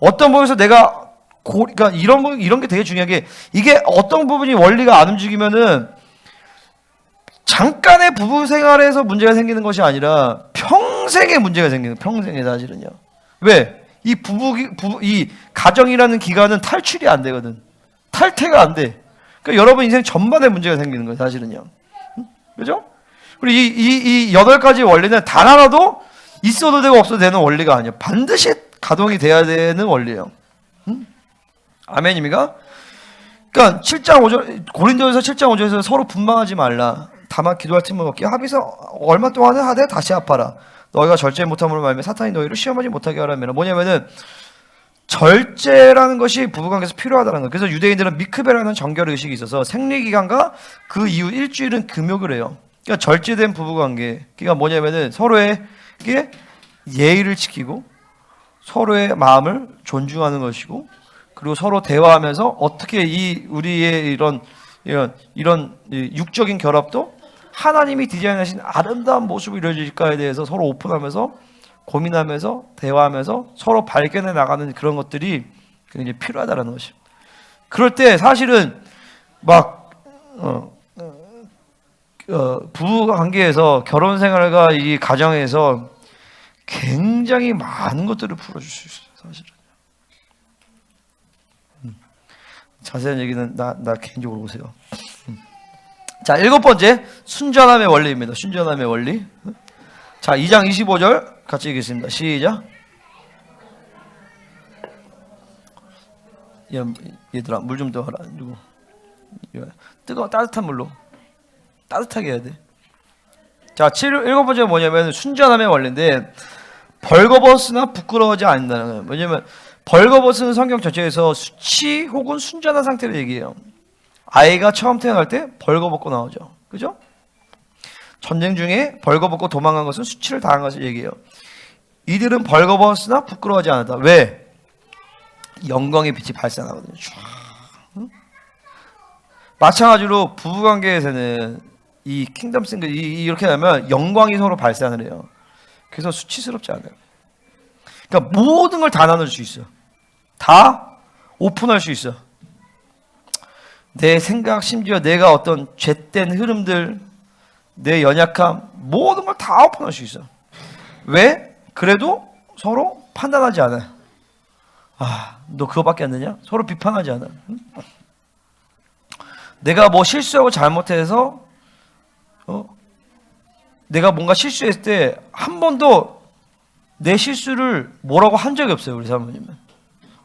어떤 부분에서 내가 그러니까 이런 게 되게 중요한 게 이게 어떤 부분이 원리가 안 움직이면은 잠깐의 부부 생활에서 문제가 생기는 것이 아니라 평생에 문제가 생기는 평생에 사실은요. 왜? 이 가정이라는 기간은 탈출이 안 되거든. 탈퇴가 안 돼. 그러니까 여러분 인생 전반에 문제가 생기는 거예요, 사실은요. 그죠? 그리고 이 8가지 원리는 단 하나도 있어도 되고 없어도 되는 원리가 아니에요. 반드시 가동이 돼야 되는 원리예요. 아멘입니까? 그러니까 7장 5절 고린도전서 7장 5절에서 서로 분망하지 말라. 다만 기도할 틈을 얻게 합의서 얼마 동안은 하되 다시 합하라. 너희가 절제 못함으로 말미암아 사탄이 너희를 시험하지 못하게 하라면 뭐냐면은 절제라는 것이 부부관계에서 필요하다는 거예요. 그래서 유대인들은 미크베라는 정결 의식이 있어서 생리기간과 그 이후 일주일은 금욕을 해요. 그러니까 절제된 부부관계. 그러니까 뭐냐면은 서로에게 예의를 지키고 서로의 마음을 존중하는 것이고 그리고 서로 대화하면서 어떻게 우리의 이런 육적인 결합도 하나님이 디자인하신 아름다운 모습을 이루어질까에 대해서 서로 오픈하면서 고민하면서 대화하면서 서로 발견해 나가는 그런 것들이 굉장히 필요하다는 것이죠. 그럴 때 사실은 막 부부 관계에서 결혼 생활과 이 가정에서 굉장히 많은 것들을 풀어줄 수 있어요. 사실은. 자세한 얘기는 나 개인적으로 보세요. 자, 7번째 순전함의 원리입니다. 순전함의 원리. 자, 2장 25절 같이 읽겠습니다. 시작. 얘들아 물 좀 더 하라. 누구? 따뜻한 물로 따뜻하게 해야 돼. 자, 7번째가 뭐냐면 순전함의 원리인데 벌거벗으나 부끄러워하지 않는다는 거예요. 왜냐면 벌거벗은 성경 전체에서 수치 혹은 순전한 상태를 얘기해요. 아이가 처음 태어날 때 벌거벗고 나오죠. 그죠? 전쟁 중에 벌거벗고 도망간 것은 수치를 당한 것을 얘기해요. 이들은 벌거벗으나 부끄러워하지 않았다. 왜? 영광의 빛이 발산하거든요. 응? 마찬가지로 부부관계에서는 이 킹덤 싱글 이렇게 하면 영광이 서로 발산을 해요. 그래서 수치스럽지 않아요. 그러니까 모든 걸 다 나눌 수 있어. 다 오픈할 수 있어. 내 생각, 심지어 내가 어떤 죄된 흐름들, 내 연약함, 모든 걸 다 오픈할 수 있어. 왜? 그래도 서로 판단하지 않아요. 아, 너 그거밖에 안 되냐? 서로 비판하지 않아. 응? 내가 뭐 실수하고 잘못해서 내가 뭔가 실수했을 때 한 번도 내 실수를 뭐라고 한 적이 없어요, 우리 사모님은.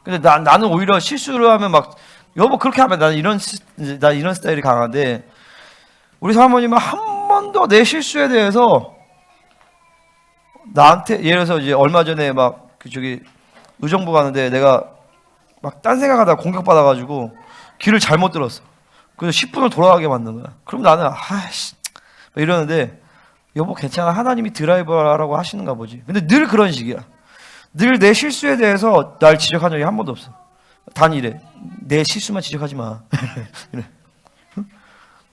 근데 나는 오히려 실수를 하면 막 여보 그렇게 하면 나 이런 스타일이 강한데 우리 사모님은 한 번도 내 실수에 대해서 나한테 예를 들어서 이제 얼마 전에 막 의정부 가는데 내가 막 딴 생각하다가 공격받아가지고 길을 잘못 들었어. 그래서 10분을 돌아가게 만든 거야. 그럼 나는 아씨 이러는데 여보 괜찮아 하나님이 드라이버라고 하시는가 보지. 근데 늘 그런 식이야. 늘 내 실수에 대해서 날 지적한 적이 한 번도 없어. 단 이래. 내 실수만 지적하지 마. 이래.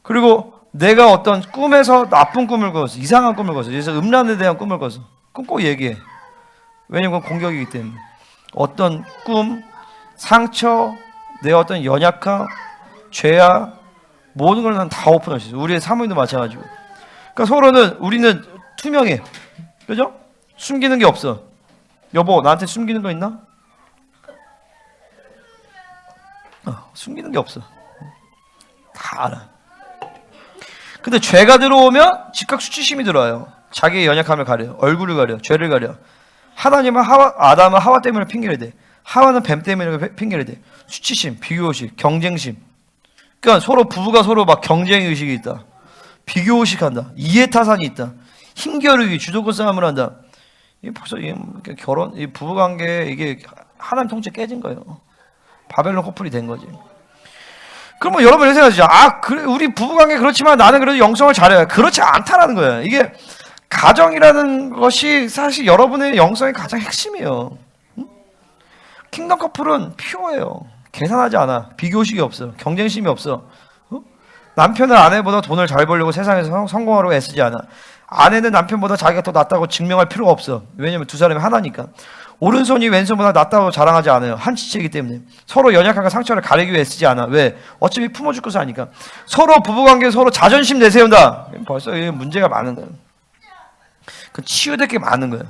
그리고 내가 어떤 꿈에서 나쁜 꿈을 꿨어. 이상한 꿈을 꿨어. 그래서 음란에 대한 꿈을 꿨어. 그럼 꼭 얘기해. 왜냐면 그건 공격이기 때문에. 어떤 꿈, 상처, 내 어떤 연약함, 죄악 모든 걸 난 다 오픈할 수 있어. 우리의 사모님도 마찬가지고. 그러니까 우리는 투명해. 그죠? 숨기는 게 없어. 여보 나한테 숨기는 거 있나? 숨기는 게 없어. 다 알아. 근데 죄가 들어오면 즉각 수치심이 들어와요. 자기의 연약함을 가려, 얼굴을 가려, 죄를 가려. 하나님은 아담은 하와 때문에 핑계를 대. 하와는 뱀 때문에 핑계를 대. 수치심, 비교의식, 경쟁심. 그러니까 부부가 서로 막 경쟁 의식이 있다. 비교의식한다. 이해타산이 있다. 힘겨루기, 주도권 싸움을 한다. 이게 벌써 결혼, 이 부부관계 이게 하나님 통째 깨진 거예요. 바벨론 커플이 된 거지. 그러면 여러분 이렇게 생각하시죠. 그래, 우리 부부관계 그렇지만 나는 그래도 영성을 잘해요. 그렇지 않다라는 거예요. 이게 가정이라는 것이 사실 여러분의 영성의 가장 핵심이에요. 응? 킹덤 커플은 퓨어예요. 계산하지 않아. 비교식이 없어. 경쟁심이 없어. 남편은 아내보다 돈을 잘 벌려고 세상에서 성공하려고 애쓰지 않아. 아내는 남편보다 자기가 더 낫다고 증명할 필요가 없어. 왜냐면 두 사람이 하나니까. 오른손이 왼손보다 낫다고 자랑하지 않아요. 한 지체이기 때문에. 서로 연약함과 상처를 가리기 위해 쓰지 않아. 왜? 어차피 품어줄 것을 아니까. 서로 부부관계 서로 자존심 내세운다. 벌써 이게 문제가 많은 거예요. 그 치유될 게 많은 거예요.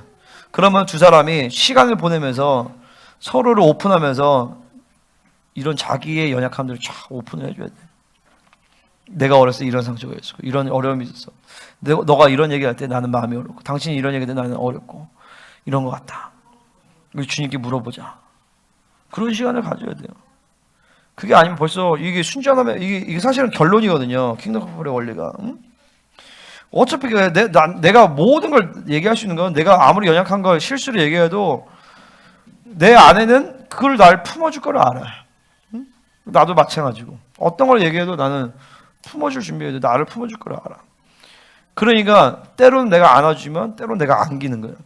그러면 두 사람이 시간을 보내면서 서로를 오픈하면서 이런 자기의 연약함들을 쫙 오픈을 해줘야 돼. 내가 어렸을 때 이런 상처가 있었고 이런 어려움이 있었어. 너가 이런 얘기할 때 나는 마음이 어렵고 당신이 이런 얘기할 때 나는 어렵고 이런 것 같다. 우리 주님께 물어보자. 그런 시간을 가져야 돼요. 그게 아니면 벌써 이게 순전하면 이게 사실은 결론이거든요. 킹덤 커플의 원리가. 응? 어차피 내가 모든 걸 얘기할 수 있는 건 내가 아무리 연약한 걸 실수를 얘기해도 내 아내는 그걸 날 품어줄 걸 알아. 응? 나도 마찬가지고 어떤 걸 얘기해도 나는 품어줄 준비해도 나를 품어줄 걸 알아. 그러니까 때로는 내가 안아주지만 때로는 내가 안기는 거예요.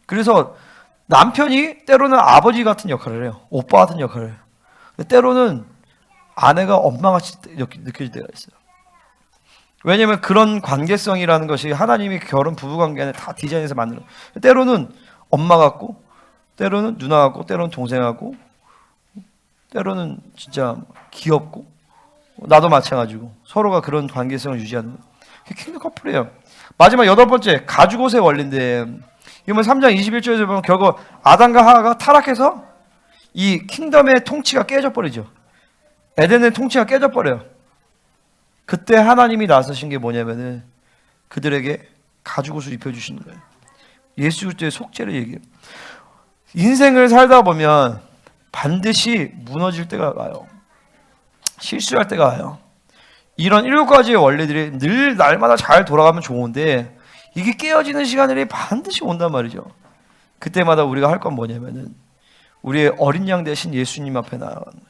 그래서 남편이 때로는 아버지 같은 역할을 해요. 오빠 같은 역할을 해요. 근데 때로는 아내가 엄마같이 느껴질 때가 있어요. 왜냐하면 그런 관계성이라는 것이 하나님이 결혼 부부관계 안에 다 디자인해서 만들어. 때로는 엄마 같고 때로는 누나 같고 때로는 동생 같고 때로는 진짜 귀엽고 나도 마찬가지고 서로가 그런 관계성을 유지하는 거예요. 그게 킹덤 커플이에요. 마지막 8번째 가죽옷의 원리인데 이번 3장 21절에서 보면 결국 아담과 하와가 타락해서 이 킹덤의 통치가 깨져버리죠. 에덴의 통치가 깨져버려요. 그때 하나님이 나서신 게 뭐냐면은 그들에게 가죽옷을 입혀주시는 거예요. 예수 그리스도의 속죄를 얘기해요. 인생을 살다 보면 반드시 무너질 때가 와요. 실수할 때가 와요. 이런 7가지의 원리들이 늘 날마다 잘 돌아가면 좋은데 이게 깨어지는 시간들이 반드시 온단 말이죠. 그때마다 우리가 할 건 뭐냐면은 우리의 어린 양 대신 예수님 앞에 나아가는 거예요.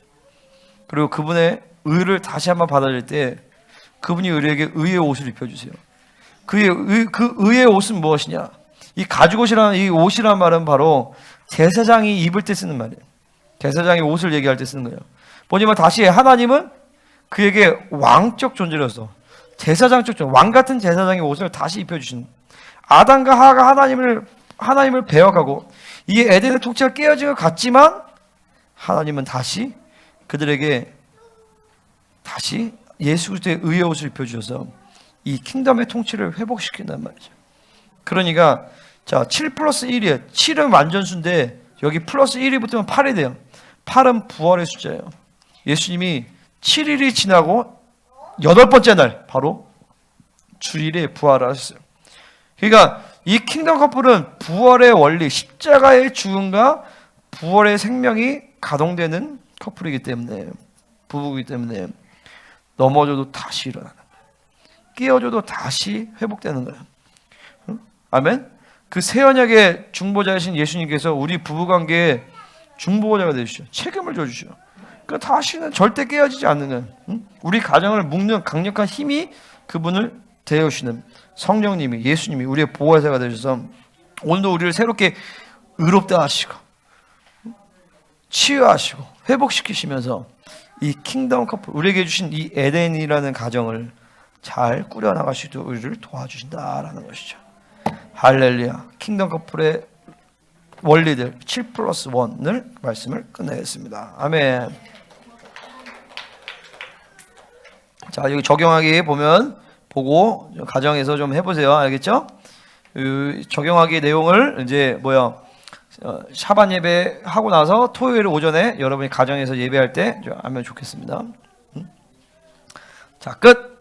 그리고 그분의 의를 다시 한번 받아들일 때 그분이 우리에게 의의 옷을 입혀주세요. 그 의의 옷은 무엇이냐? 이 가죽옷이라는 이 옷이라는 말은 바로 제사장이 입을 때 쓰는 말이에요. 제사장이 옷을 얘기할 때 쓰는 거예요. 뭐냐면 다시 하나님은 그에게 왕적 존재로서 제사장적 존재, 왕 같은 제사장의 옷을 다시 입혀주시는 거예요. 아담과 하와가 하나님을 배역하고 이게 에덴의 통치가 깨어진 것 같지만 하나님은 다시 그들에게 다시 예수 그리스도의 의의 옷을 입혀주셔서 이 킹덤의 통치를 회복시킨단 말이죠. 그러니까 자, 7 플러스 1이에요. 7은 완전수인데 여기 플러스 1이 붙으면 8이 돼요. 8은 부활의 숫자예요. 예수님이 7일이 지나고 8번째 날 바로 주일에 부활을 하셨어요. 그러니까 이 킹덤 커플은 부활의 원리, 십자가의 죽음과 부활의 생명이 가동되는 커플이기 때문에 부부이기 때문에 넘어져도 다시 일어나는 거예요. 끼어져도 다시 회복되는 거예요. 응? 아멘. 그 새 언약의 중보자이신 예수님께서 우리 부부관계에 중보자가 되주시죠. 책임을 져주시죠. 그 다시는 절대 깨어지지 않는 거예요. 응? 우리 가정을 묶는 강력한 힘이 그분을 되어주시는 성령님이 예수님이 우리의 보호자가 되셔서 오늘도 우리를 새롭게 의롭다 하시고 치유하시고 회복시키시면서 이 킹덤 커플 우리에게 주신 이 에덴이라는 가정을 잘 꾸려나갈 수 있도록 우리를 도와주신다라는 것이죠. 할렐루야. 킹덤 커플의 원리들 7 플러스 1을 말씀을 끝내겠습니다. 아멘. 자, 여기 적용하기 보고 가정에서 좀 해보세요. 알겠죠? 적용하기 내용을 이제 샤반 예배 하고 나서 토요일 오전에 여러분이 가정에서 예배할 때 하면 좋겠습니다. 자, 끝.